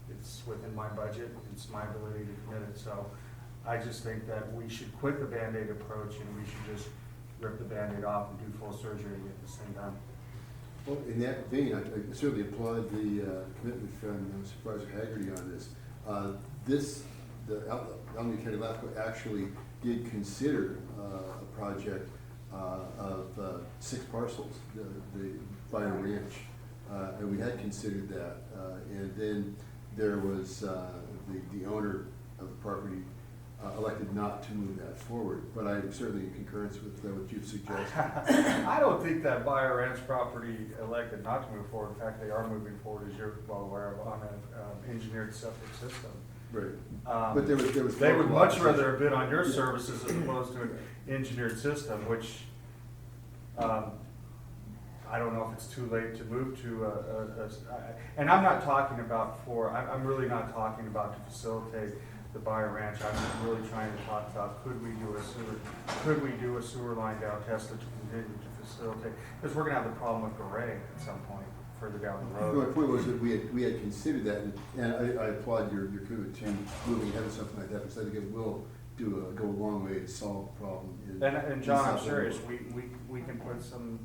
it's within my budget. It's my ability to commit it. So I just think that we should quit the Band-Aid approach, and we should just rip the Band-Aid off and do full surgery at the same time. Well, in that vein, I certainly applaud the commitment from Supervisor Haggerty on this. The Alameda County LAFCO actually did consider a project of 6 parcels, the Fire Ranch, and we had considered that. And then there was the owner of the property elected not to move that forward, but I'm certainly in concurrence with what you've suggested. I don't think that Buyer Ranch property elected not to move forward. In fact, they are moving forward, as you're well aware of, on an engineered septic system. Right. But there was. They would much rather have bid on your services as opposed to an engineered system, which, I don't know if it's too late to move to and I'm not talking about I'm really not talking about to facilitate the Buyer Ranch. I'm really trying to talk about, could we do a sewer line down Tesla to continue to facilitate? Because we're gonna have the problem with Gray at some point further down the road. My point was that we had considered that, and I applaud your commitment to moving ahead with something like that, because I think it will go a long way to solve the problem. And John, I'm serious, we can put some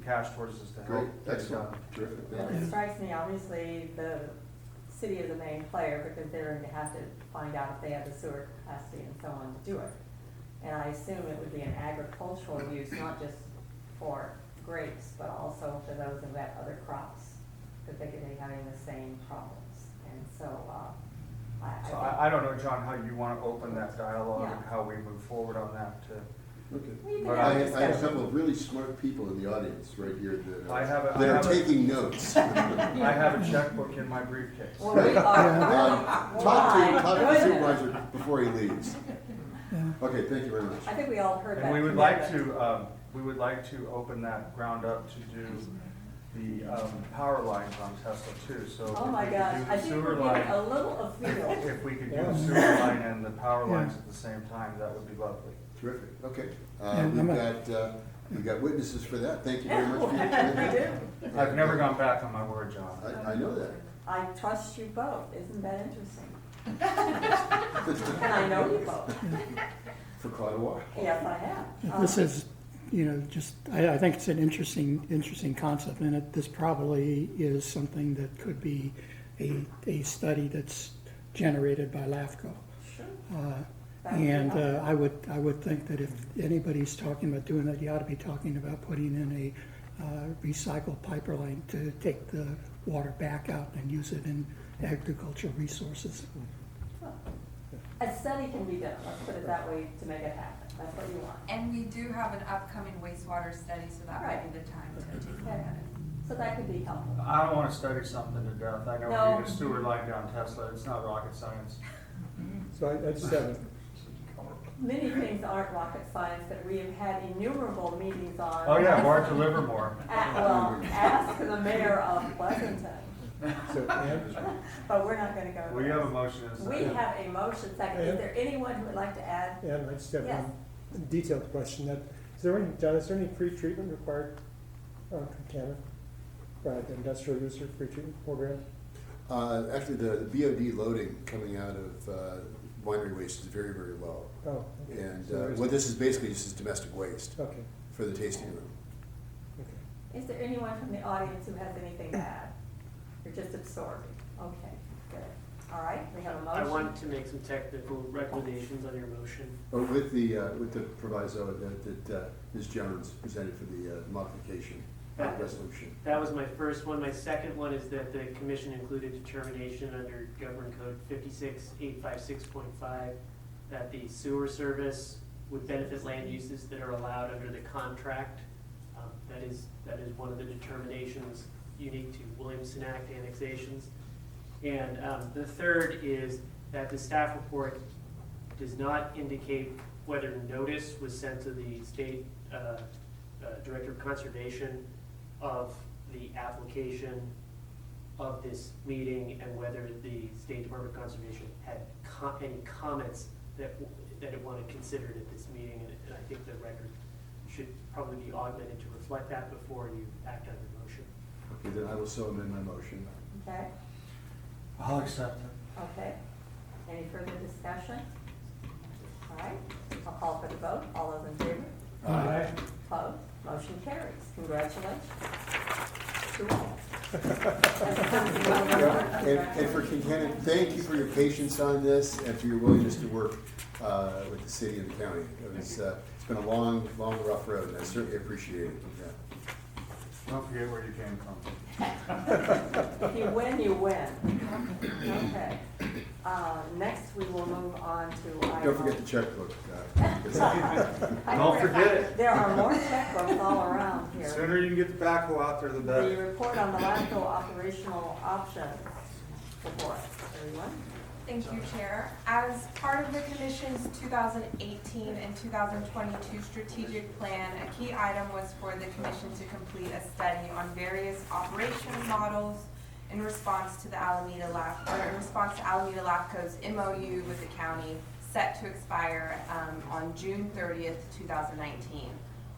cash towards this to help. Great, get it excellent, done. terrific. Well, it strikes me, obviously, the city is a main player because they're going to have to find out if they have the sewer capacity and so on to do it. And I assume it would be an agricultural use, not just for grapes, but also for those who have other crops, that they could be having the same problems. And so, So I don't know, John, how you want to open that dialogue and Yeah. how we move forward on that to. We Okay. can But have I a have a discussion. couple of really smart people in the audience right here that I have a- that I are have a- taking notes. I have a checkbook in my briefcase. Well, we are, Talk to the supervisor before he leaves. Okay, thank you very much. I think we all heard that. And we would like to open that ground up to do the power lines on Tesla too, so. Oh if my we could gosh, do the I think sewer we're getting line- a little afield. If we could do Yeah. the sewer line and the power lines Yeah. at the same time, that would be lovely. Terrific, okay. Yeah, We've got witnesses for that, thank you very much. for your We commitment. do. I've never gone back on my word, John. I know that. I trust you both, isn't that interesting? And I know you both, For quite a while. yes, I have. This is, I think it's an interesting concept, and this probably is something that could be a study that's generated by LAFCO. Sure. Uh, That would be And helpful. I would think that if anybody's talking about doing that, you ought to be talking about putting in a recycled pipeline to take the water back out and use it in agricultural resources. A study can be done, let's put it that way, to make it happen, that's what you want. And we do have an upcoming wastewater study, so that might be the time to take a look at it. So that could be helpful. I don't want to study something to death. I know No. we need a sewer line down Tesla. It's not rocket science. So I just have, Many things aren't rocket science that we have had innumerable meetings on. Oh, yeah, more to Livermore. Well, ask the mayor of Pleasanton, so, Ann, but we're not gonna go there. We have a motion and a We second. have a motion second. Is there anyone who would like to add? Ann, I just have Yes. one detailed question. John, is there any pre-treatment required from Canada? Right, the industrial user pre-treatment program? Actually, the BOD loading coming out of winery waste is very, very low. Oh, okay. And So there's- what this is basically just is domestic waste Okay, for the tasting room. okay. Is there anyone from the audience who has anything to add? You're just absorbing. Okay, good. All right, we have a I motion. want to make some technical recommendations on your motion. Or with the proviso that Ms. Jones presented for the modification resolution. That was my first one. My second one is that the commission included determination under Government Code 56856.5 that the sewer service would benefit land uses that are allowed under the contract. That is one of the determinations unique to Williamson Act annexations. And the third is that the staff report does not indicate whether notice was sent to the state Director of Conservation of the application of this meeting and whether the State Department of Conservation had any comments that it wanted considered at this meeting. And I think the record should probably be augmented to reflect that before you act on your motion. Okay, then I will so amend my motion. Okay, I'll accept it. okay. Any further discussion? All right, I'll call for the vote. All those in favor? Aye. Opposed? Motion carries. Congratulations. To all. And for Concannon, thank you for your patience on this and for your willingness to work with the city and the county. It's been a long, rough road, and I certainly appreciate it. Don't forget where you came from. If you win, you win. Okay. Next, we will move on to item. Don't forget the checkbook. Don't forget it. There are more checkbooks all around here. Sooner you can get the backhoe out there, the The better. report on the LAFCO operational options report. Everyone? Thank you, Chair. As part of the Commission's 2018 and 2022 strategic plan, a key item was for the Commission to complete a study on various operations models in response to Alameda LAFCO's MOU with the county set to expire on June 30th, 2019.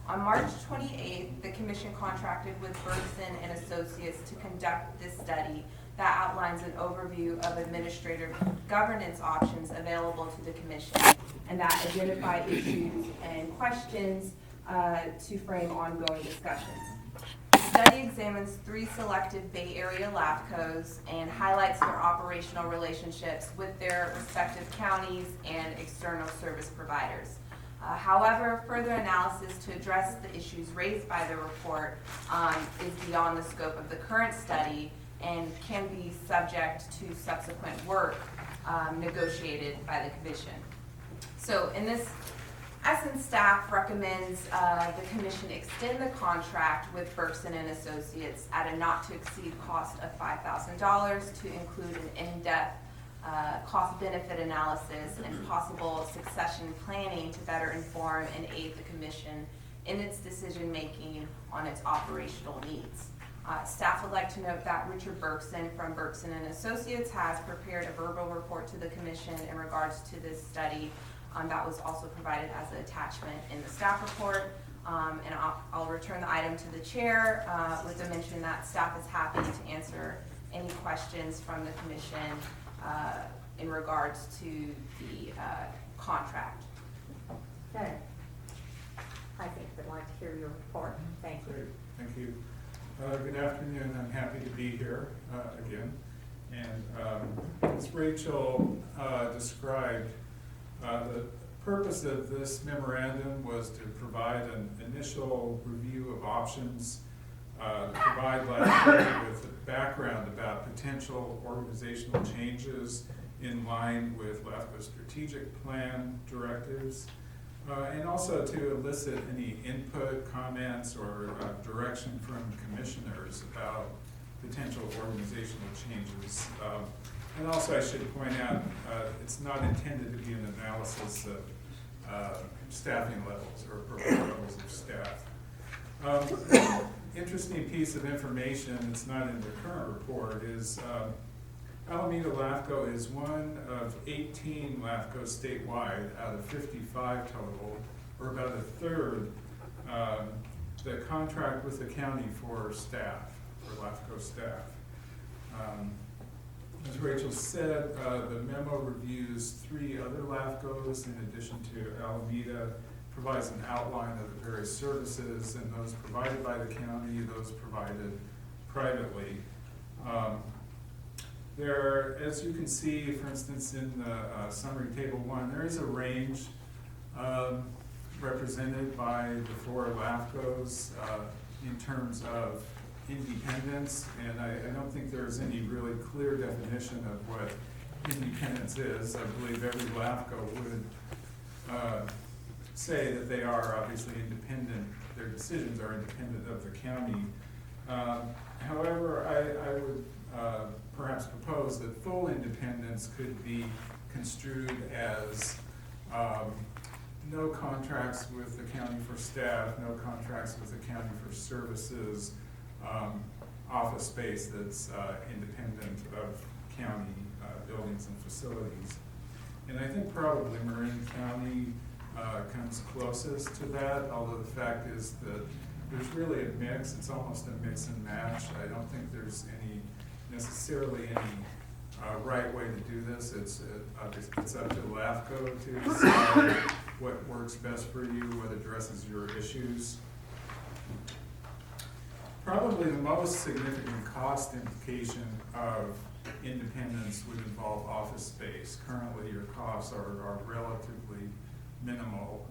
On March 28th, the Commission contracted with Bergson and Associates to conduct this study that outlines an overview of administrative governance options available to the Commission and that identify issues and questions to frame ongoing discussions. The study examines 3 selected Bay Area LAFCOs and highlights their operational relationships with their respective counties and external service providers. However, further analysis to address the issues raised by the report is beyond the scope of the current study and can be subject to subsequent work negotiated by the Commission. So in this essence, staff recommends the Commission extend the contract with Bergson and Associates at a not-to-exceed cost of $5,000 to include an in-depth cost-benefit analysis and possible succession planning to better inform and aid the Commission in its decision-making on its operational needs. Staff would like to note that Richard Bergson from Bergson and Associates has prepared a verbal report to the Commission in regards to this study. That was also provided as an attachment in the staff report. And I'll return the item to the chair with the mention that staff is happy to answer any questions from the Commission in regards to the contract. Okay. I think we'd like to hear your report. Thank you. Great, thank you. Good afternoon, I'm happy to be here again. And as Rachel described, the purpose of this memorandum was to provide an initial review of options, provide LAFCO with a background about potential organizational changes in line with LAFCO's strategic plan directives, and also to elicit any input, comments, or direction from commissioners about potential organizational changes. And also I should point out, it's not intended to be an analysis of staffing levels or appropriate levels of staff. Interesting piece of information that's not in the current report is Alameda LAFCO is one of 18 LAFCOs statewide out of 55 total, or about a third, that contract with the county for staff, for LAFCO staff. As Rachel said, the memo reviews 3 other LAFCOs in addition to Alameda, provides an outline of the various services and those provided by the county, those provided privately. There, as you can see, for instance, in the summary table 1, there is a range represented by the 4 LAFCOs in terms of independence, and I don't think there's any really clear definition of what independence is. I believe every LAFCO would say that they are obviously independent, their decisions are independent of the county. However, I would perhaps propose that full independence could be construed as no contracts with the county for staff, no contracts with the county for services, office space that's independent of county buildings and facilities. And I think probably Marin County comes closest to that, although the fact is that there's really a mix. It's almost a mix and match. I don't think there's necessarily any right way to do this. It's up to LAFCO to decide what works best for you, what addresses your issues. Probably the most significant cost implication of independence would involve office space. Currently, your costs are relatively minimal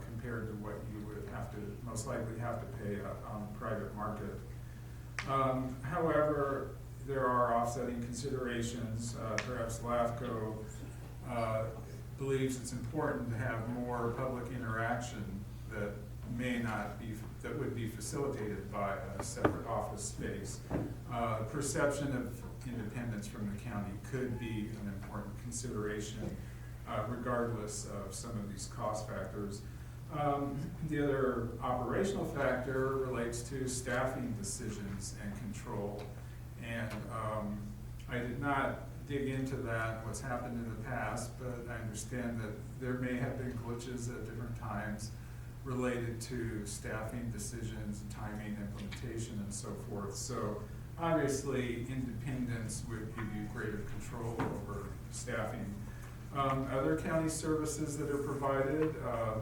compared to what you would most likely have to pay on the private market. However, there are offsetting considerations. Perhaps LAFCO believes it's important to have more public interaction that may not be, that would be facilitated by a separate office space. Perception of independence from the county could be an important consideration, regardless of some of these cost factors. The other operational factor relates to staffing decisions and control. And I did not dig into that, what's happened in the past, but I understand that there may have been glitches at different times related to staffing decisions, timing, implementation, and so forth. So obviously, independence would give you greater control over staffing. Other county services that are provided,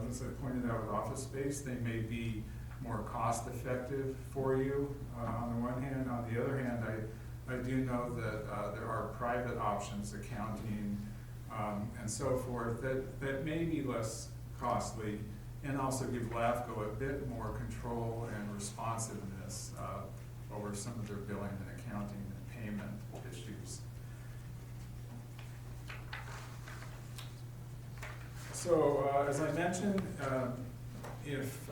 as I pointed out with office space, they may be more cost effective for you on the one hand. On the other hand, I do know that there are private options, accounting and so forth, that may be less costly and also give LAFCO a bit more control and responsiveness over some of their billing and accounting and payment issues. So as I mentioned, if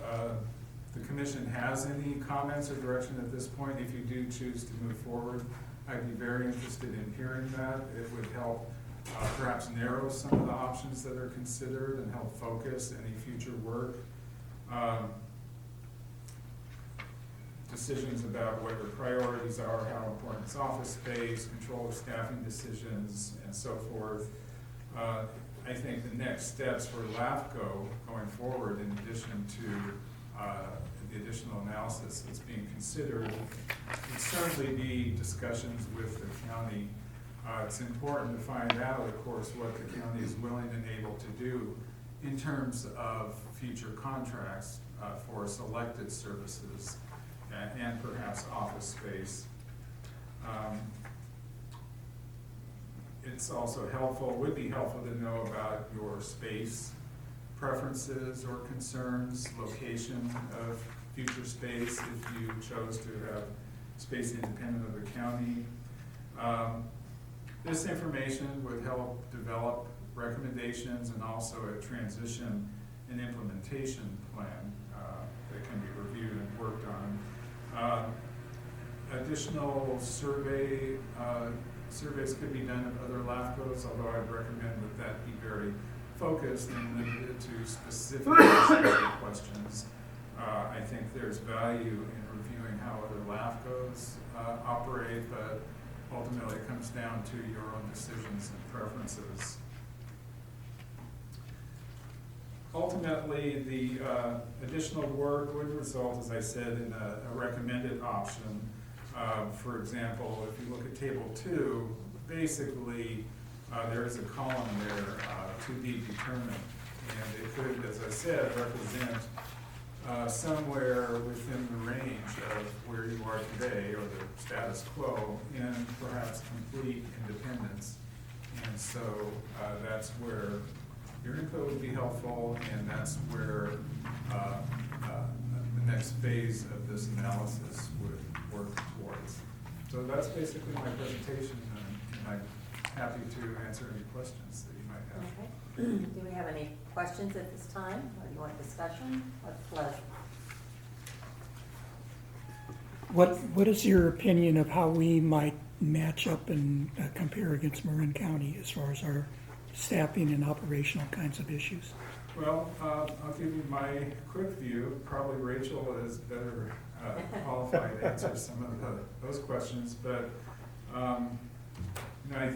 the commission has any comments or direction at this point, if you do choose to move forward, I'd be very interested in hearing that. It would help perhaps narrow some of the options that are considered and help focus any future work. Decisions about what your priorities are, how important is office space, control of staffing decisions, and so forth. I think the next steps for LAFCO going forward, in addition to the additional analysis that's being considered, would certainly be discussions with the county. It's important to find out, of course, what the county is willing and able to do in terms of future contracts for selected services and perhaps office space. It's also helpful, would be helpful to know about your space preferences or concerns, location of future space if you chose to have space independent of the county. This information would help develop recommendations and also a transition and implementation plan that can be reviewed and worked on. Additional surveys could be done at other LAFCOs, although I'd recommend that be very focused and limited to specific questions. I think there's value in reviewing how other LAFCOs operate, but ultimately it comes down to your own decisions and preferences. Ultimately, the additional work would result, as I said, in a recommended option. For example, if you look at Table 2, basically there is a column there to be determined. And it could, as I said, represent somewhere within the range of where you are today or the status quo in perhaps complete independence. And so that's where your input would be helpful, and that's where the next phase of this analysis would work towards. So that's basically my presentation, and I'm happy to answer any questions that you might have. Okay. Do we have any questions at this time, or do you want discussion? What's pleasure? What is your opinion of how we might match up and compare against Marin County as far as our staffing and operational kinds of issues? Well, I'll give you my quick view. Probably Rachel is better qualified to answer some of those questions, but I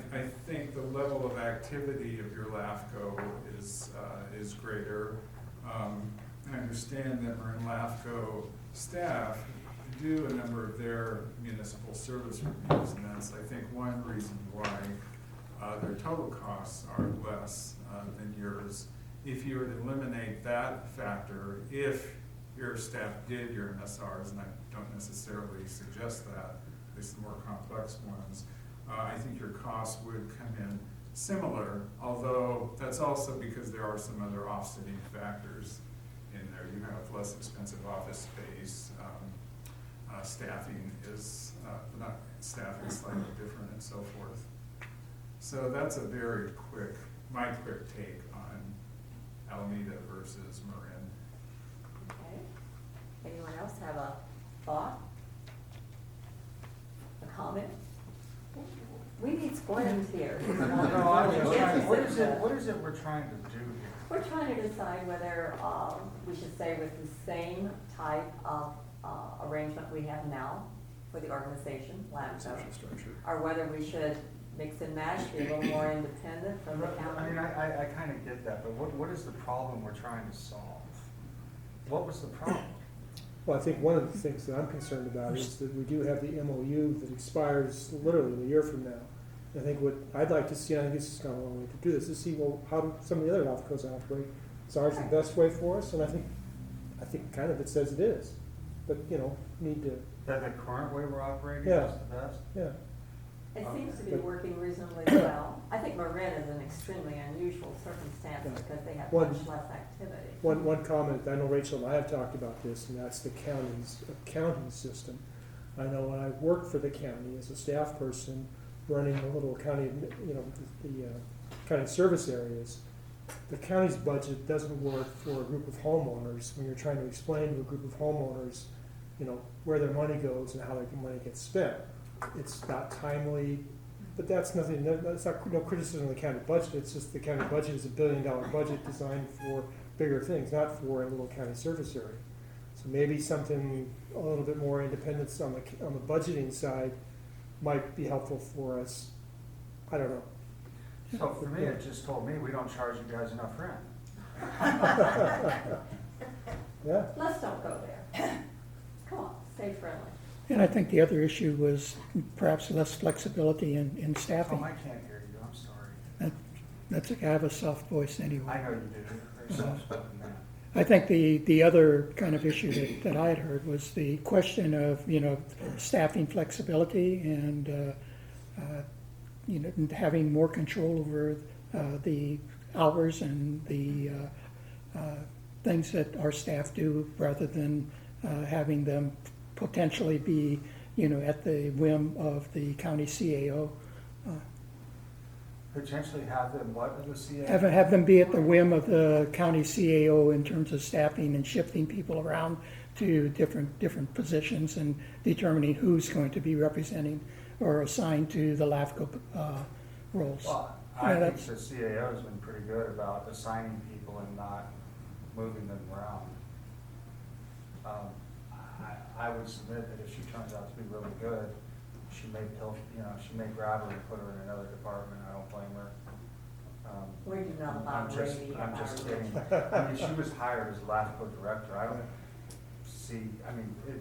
think the level of activity of your LAFCO is greater. I understand that Marin LAFCO staff do a number of their municipal service reviews, and that's, I think, one reason why their total costs are less than yours. If you were to eliminate that factor, if your staff did your MSRs, and I don't necessarily suggest that, at least the more complex ones, I think your costs would come in similar, although that's also because there are some other offsetting factors in there. You have less expensive office space, staffing is, not staffing is slightly different and so forth. So that's a very quick, my quick take on Alameda versus Marin. Okay. Anyone else have a thought? A comment? We need squares here. No, I'm just trying, what is it we're trying to do here? We're trying to decide whether we should stay with the same type of arrangement we have now for the organization, LAFCO, or whether we should mix and match, be a little more independent from the county. I mean, I kind of get that, but what is the problem we're trying to solve? What was the problem? Well, I think one of the things that I'm concerned about is that we do have the MOU that expires literally a year from now. I think what I'd like to see, and I think this is kind of one way to do this, is see, well, how do some of the other LAFCOs operate? Is ours the best way for us? And I think kind of it says it is. But, need to, That the current way we're operating Yeah. is the best? yeah. It seems to be working reasonably well. I think Marin is an extremely unusual circumstance Yeah. because they have One- much less activity. One comment, I know Rachel and I have talked about this, and that's the county's accounting system. I know when I worked for the county as a staff person, running the little county, the county service areas, the county's budget doesn't work for a group of homeowners when you're trying to explain to a group of homeowners, where their money goes and how their money gets spent. It's not timely, but that's nothing, that's not, no criticism of the county budget, it's just the county budget is $1 billion budget designed for bigger things, not for a little county service area. So maybe something, a little bit more independence on the budgeting side might be helpful for us. I don't know. So for me, it just told me we don't charge you guys enough rent. Yeah, Let's don't go there. Come on, stay friendly. And I think the other issue was perhaps less flexibility in Oh, staffing. I can't hear you, I'm sorry. That's, I have a soft voice anyway. I know you do, very soft-spoken man. I think the other kind of issue that I had heard was the question of, staffing flexibility and, having more control over the hours and the things that our staff do rather than having them potentially be, at the whim of the county CAO. Potentially have them, what, in the CA? Have them be at the whim of the county CAO in terms of staffing and shifting people around to different positions and determining who's going to be representing or assigned to the LAFCO roles. Well, I think the CAO has been pretty good about assigning people and not moving them around. I would submit that if she turns out to be really good, she may grab her and put her in another department. I don't blame her. We do not allow I'm just Brady. kidding. I mean, she was hired as LAFCO director. I don't see,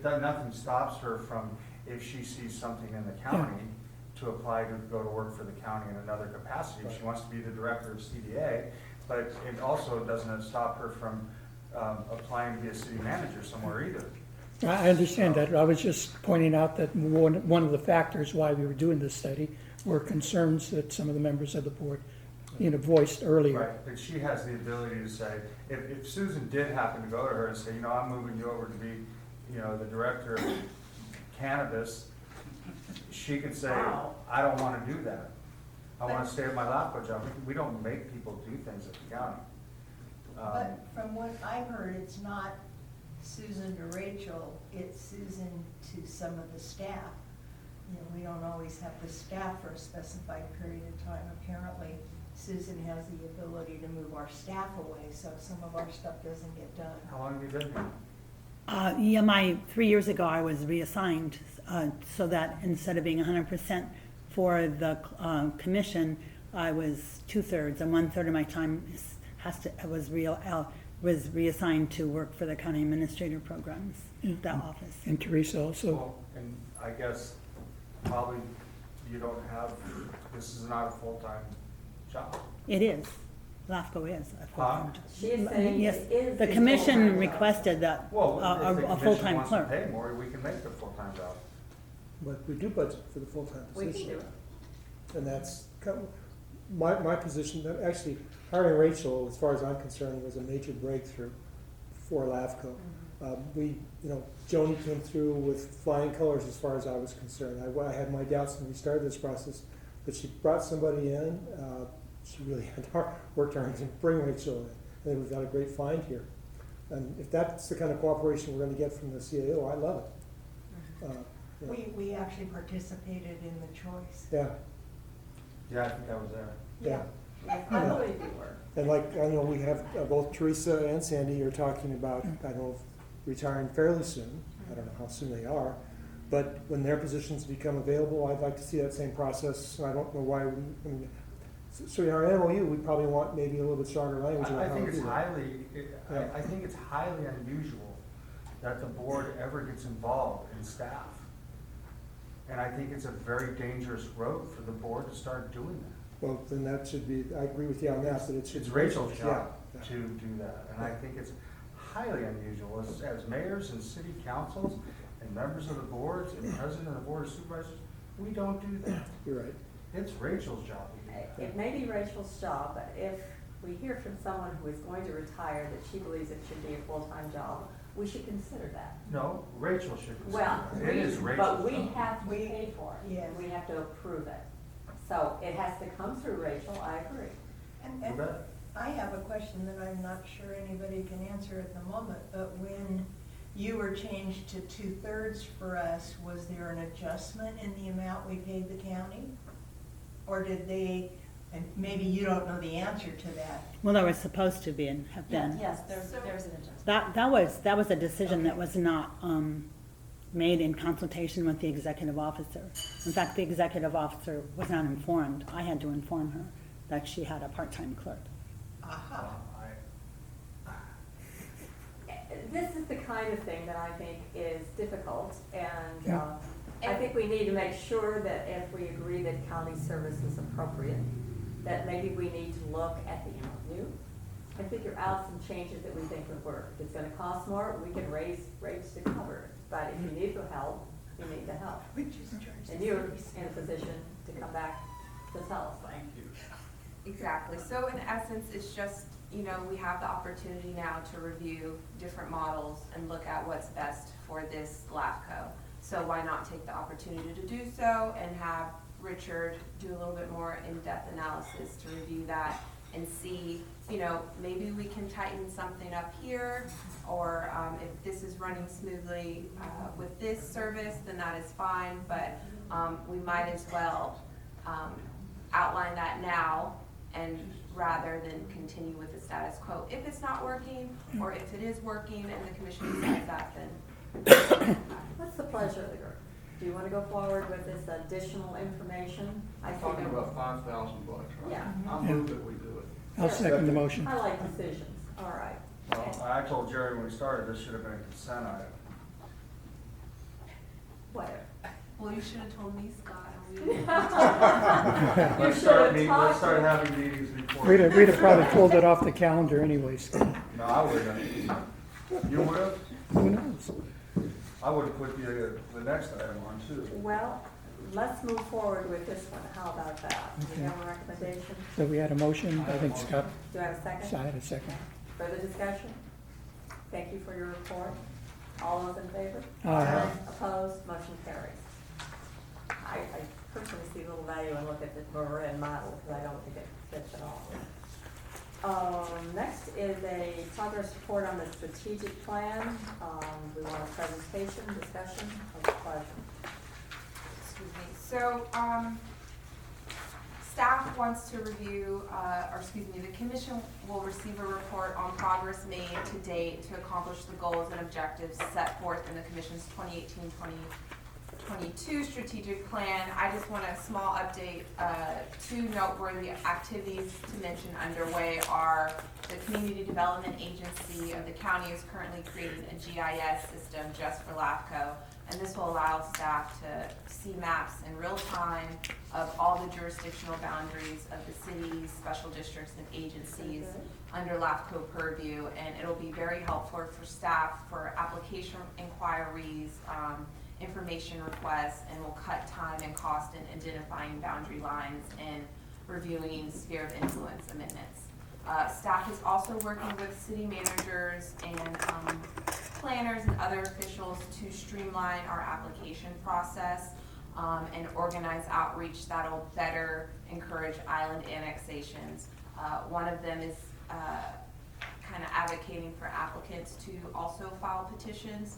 nothing stops her from, if she sees something in the county, to apply to go to work for the county in another capacity. If she wants to be the director of CDA, but it also doesn't stop her from applying to be a city manager somewhere either. I understand that. I was just pointing out that one of the factors why we were doing this study were concerns that some of the members of the board, voiced earlier. Right, but she has the ability to say, if Susan did happen to go to her and say, I'm moving you over to be, the director of cannabis, she could say, Wow. I don't want to do that. I want to stay at my LAFCO job. We don't make people do things at the county. But from what I've heard, it's not Susan to Rachel, it's Susan to some of the staff. We don't always have the staff for a specified period of time. Apparently, Susan has the ability to move our staff away, so some of our stuff doesn't get done. How long have you been here? 3 years ago, I was reassigned, so that instead of being 100% for the commission, I was 2/3, and 1/3 of my time was reassigned to work for the county administrator programs, that office. And Teresa also, Well, and I guess probably you don't have, this is not a full-time job. It is. LAFCO is a full-time job. She is saying Yes, it is. the a commission full-time job. requested that Well, if the a commission full-time wants to clerk. pay more, we can make it a full-time job. but we do budget for the full-time We can position. do it. And that's my position, that actually hiring Rachel, as far as I'm concerned, was a major breakthrough for LAFCO. Joni came through with flying colors as far as I was concerned. I had my doubts when we started this process, but she brought somebody in. She really had worked hard to bring Rachel in. I think we've got a great find here. And if that's the kind of cooperation we're going to get from the CAO, I love it. Yeah. We actually participated in the choice. Yeah, Yeah, I think I was there. yeah. I believe you were. And like, I know we have, both Teresa and Sandy are talking about, I know, retiring fairly soon. I don't know how soon they are. But when their positions become available, I'd like to see that same process. I don't know why, so in our MOU, we probably want maybe a little bit stronger language about I how think we it's do that. I think it's highly unusual that the board ever gets involved in staff. And I think it's a very dangerous road for the board to start doing that. Well, then that should be, I agree with you on that, but it should. It's Rachel's job Yeah. to do that, and I think it's highly unusual as mayors and city councils and members of the boards and president of the board of supervisors, we don't do that. You're right. It's Rachel's job to do that. It may be Rachel's job, but if we hear from someone who is going to retire that she believes it should be a full-time job, we should consider that. No, Rachel should consider Well, that. It is Rachel's job. but we have to pay for it. Yes. We have to approve it. So it has to come through Rachel, I agree. And You bet. I have a question that I'm not sure anybody can answer at the moment, but when you were changed to 2/3 for us, was there an adjustment in the amount we paid the county? Or did they, and maybe you don't know the answer to that. Well, there was supposed to be and have been. Yes, there's an adjustment. That was a decision that was not made in consultation with the executive officer. In fact, the executive officer was not informed. I had to inform her that she had a part-time clerk. Aha. This is the kind of thing that I think is difficult, and Yeah. I think we need to make sure that if we agree that county service is appropriate, that maybe we need to look at the MOU and figure out some changes that we think would work. If it's gonna cost more, we can raise rates to cover it, but if you need the help, you need the help. We just charged And you're in a position to come back to tell us. Thank you. Exactly. So in essence, it's just, we have the opportunity now to review different models and look at what's best for this LAFCO. So why not take the opportunity to do so and have Richard do a little bit more in-depth analysis to review that and see, maybe we can tighten something up here, or if this is running smoothly with this service, then that is fine, but we might as well outline that now, and rather than continue with the status quo. If it's not working, or if it is working and the commission decides that, then. What's the pleasure of the group? Do you want to go forward with this additional information? I think Talking about $5,000, right? Yeah. I move that we do it. I'll second the motion. I like decisions, all right. Well, I told Jerry when we started, this should have been a consent item. Whatever. Well, you should have told me, Scott. Let's start having meetings before. We'd have probably pulled it off the calendar anyways. No, I would have. You would have? Who knows? I would have put the next item on too. Well, let's move forward with this one. How about that? Do you have a recommendation? So we had a motion, I think Scott Do I have a second? had a second. Further discussion? Thank you for your report. All those in favor? Aye. Opposed? Motion carries. I personally see little value in looking at the red model because I don't think it fits at all. Next is a progress report on the strategic plan. We want a presentation, discussion, of the pleasure. Excuse me. So, staff wants to review, the commission will receive a report on progress made to date to accomplish the goals and objectives set forth in the commission's 2018-2022 strategic plan. I just want a small update. Two noteworthy activities to mention underway are the Community Development Agency of the county is currently creating a GIS system just for LAFCO, and this will allow staff to see maps in real time of all the jurisdictional boundaries of the cities, special districts, and agencies under LAFCO purview, and it'll be very helpful for staff for application inquiries, information requests, and will cut time and cost in identifying boundary lines and reviewing sphere of influence amendments. Staff is also working with city managers and planners and other officials to streamline our application process and organize outreach that'll better encourage island annexations. One of them is kind of advocating for applicants to also file petitions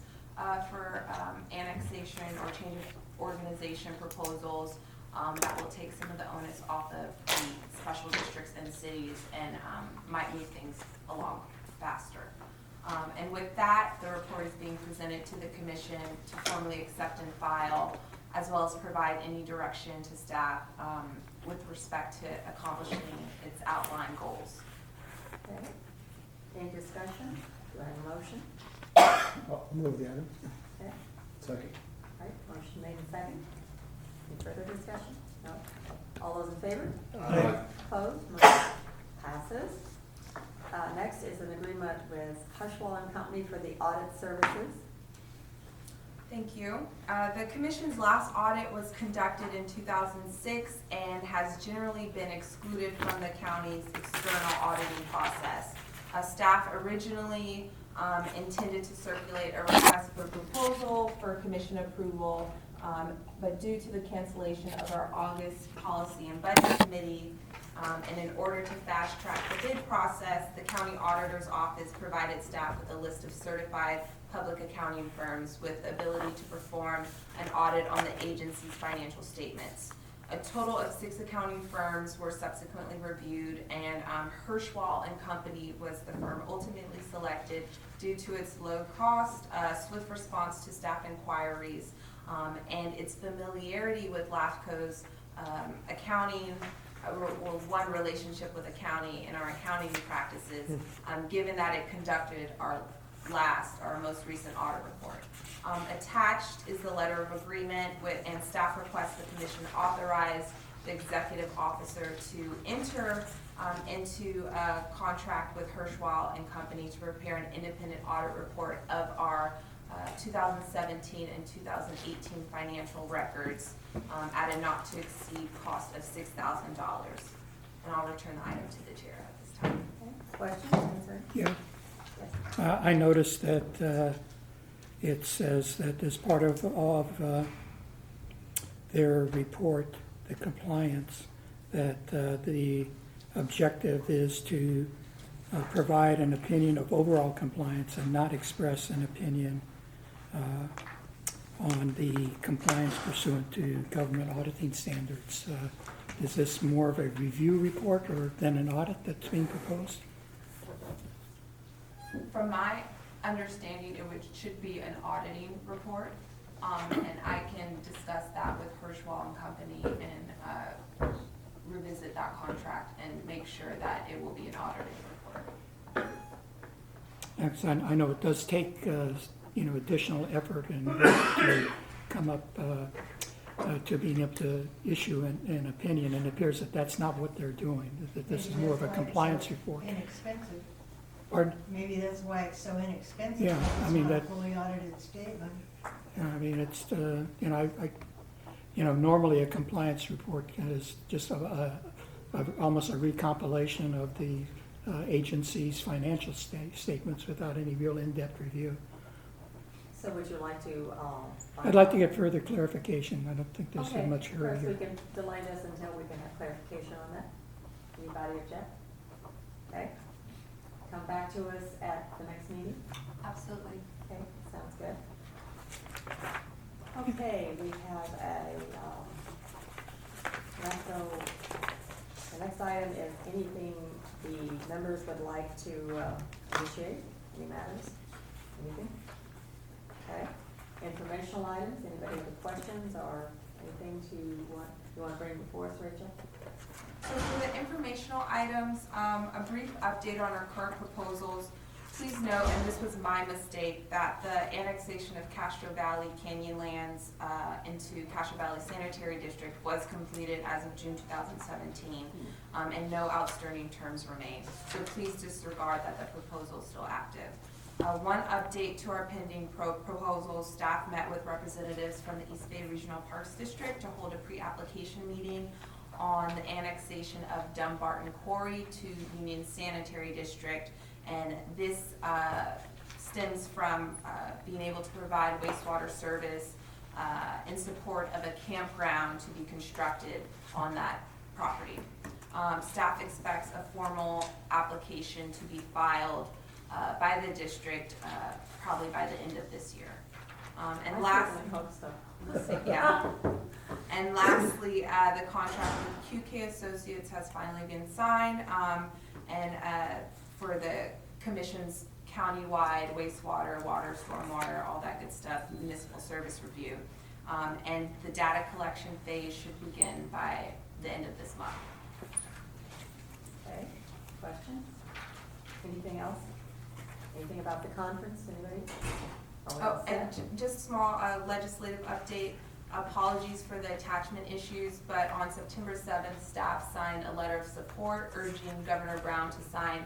for annexation or change of organization proposals that will take some of the onus off of the special districts and cities and might move things along faster. And with that, the report is being presented to the commission to formally accept and file, as well as provide any direction to staff with respect to accomplishing its outlined goals. Okay. Any discussion? Do I have a motion? I'll move the item. Okay. Second. All right, motion made and second. Any further discussion? No? All those in favor? Aye. Opposed? Motion passes. Next is an agreement with Hushwall and Company for the audit services. Thank you. The commission's last audit was conducted in 2006 and has generally been excluded from the county's external auditing process. Staff originally intended to circulate a request for proposal for commission approval, but due to the cancellation of our August Policy and Budget Committee, and in order to fast track the bid process, the county auditor's office provided staff with a list of certified public accounting firms with the ability to perform an audit on the agency's financial statements. A total of 6 accounting firms were subsequently reviewed, and Hirschwall and Company was the firm ultimately selected due to its low cost, swift response to staff inquiries, and its familiarity with LAFCO's accounting, or one relationship with accounting and our accounting practices, given that it conducted our most recent audit report. Attached is the letter of agreement and staff requests the commission authorize the executive officer to enter into a contract with Hirschwall and Company to prepare an independent audit report of our 2017 and 2018 financial records at a not to exceed cost of $6,000. And I'll return the item to the chair at this time. Okay. Questions, concerns? Yeah. Yes. I noticed that it says that as part of their report, the compliance, that the objective is to provide an opinion of overall compliance and not express an opinion on the compliance pursuant to government auditing standards. Is this more of a review report or than an audit that's being proposed? From my understanding, should be an auditing report, and I can discuss that with Hirschwall and Company and revisit that contract and make sure that it will be an auditing report. Excellent. I know it does take additional effort and work to come up to being able to issue an opinion, and it appears that that's not what they're doing, that this is more of a compliance report. Inexpensive. Pardon? Maybe that's why it's so inexpensive. Yeah, because I mean, it's not that- a fully audited statement. I mean, it's, normally a compliance report is just almost a recompilation of the agency's financial statements without any real in-depth review. So would you like to? I'd like to get further clarification. I don't think there's Okay, much hurry first we here. can delay this until we can have clarification on that. Anybody object? Okay. Come back to us at the next meeting. Absolutely. Okay, sounds good. Okay, we have the next item is anything the members would like to initiate, any matters, anything? Okay, informational items, anybody have questions or anything you want to bring before us, Rachel? So for the informational items, a brief update on our current proposals. Please note, and this was my mistake, that the annexation of Castro Valley Canyon lands into Castro Valley Sanitary District was completed as of June 2017, and no outstanding terms remain. So please disregard that the proposal is still active. One update to our pending proposals, staff met with representatives from the East Bay Regional Parks District to hold a pre-application meeting on the annexation of Dumbarton Quarry to Union Sanitary District. And this stems from being able to provide wastewater service in support of a campground to be constructed on that property. Staff expects a formal application to be filed by the district probably by the end of this year. And I last, certainly hope so. We'll see. yeah. And lastly, the contract with QK Associates has finally been signed, and for the commission's countywide wastewater, water, stormwater, all that good stuff, municipal service review. And the data collection phase should begin by the end of this month. Okay, questions? Anything else? Anything about the conference, anybody? Are we all Oh, and set? just small legislative update. Apologies for the attachment issues, but on September 7th, staff signed a letter of support urging Governor Brown to sign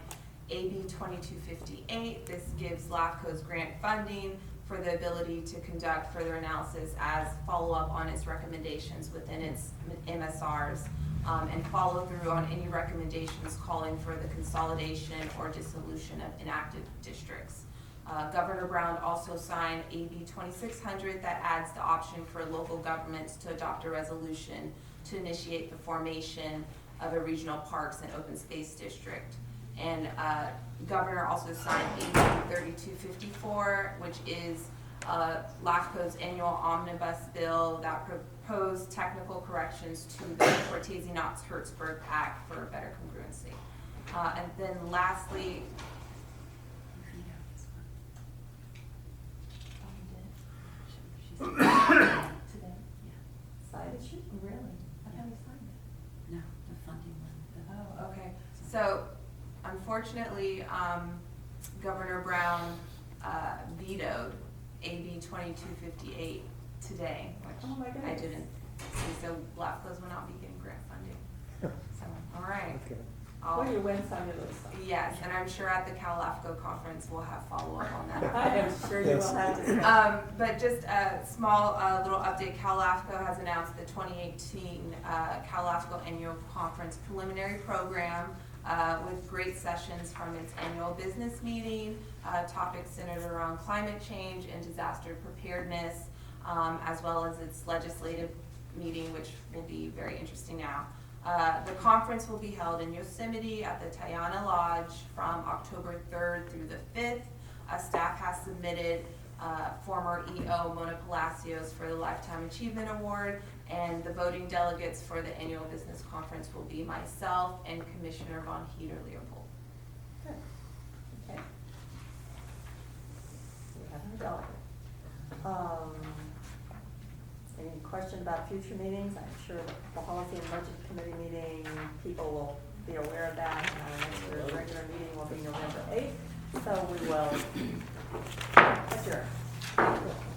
AB 2258. This gives LAFCO's grant funding for the ability to conduct further analysis as follow-up on its recommendations within its MSRs, and follow through on any recommendations calling for the consolidation or dissolution of inactive districts. Governor Brown also signed AB 2600 that adds the option for local governments to adopt a resolution to initiate the formation of a regional parks and open space district. And Governor also signed AB 3254, which is LAFCO's annual omnibus bill that proposed technical corrections to the Cortese-Knox-Hertzberg Act for better congruency. And then lastly, Today? Cited you? Really? I thought you signed it. No, the funding one. oh, okay. So unfortunately, Governor Brown vetoed AB 2258 today, which Oh my I goodness. didn't see, so LAFCO's will not be getting grant funding. So, all right. Okay. Well, you win some, you lose some. Yes, and I'm sure at the Cal LAFCO conference, we'll have follow-up on that. I am sure you Yes. will have discussion. But just a small little update, Cal LAFCO has announced the 2018 Cal LAFCO Annual Conference preliminary program with great sessions from its annual business meeting, topics centered around climate change and disaster preparedness, as well as its legislative meeting, which will be very interesting now. The conference will be held in Yosemite at the Tayana Lodge from October 3rd through the 5th. Staff has submitted former EO Mona Palacios for the Lifetime Achievement Award, and the voting delegates for the annual business conference will be myself and Commissioner Von Heater-Leopold. Good. Okay. We have a delegate. Any question about future meetings? I'm sure the Policy and Budget Committee meeting, people will be aware of that. And our next regular meeting will be November 8th, so we will adjourn.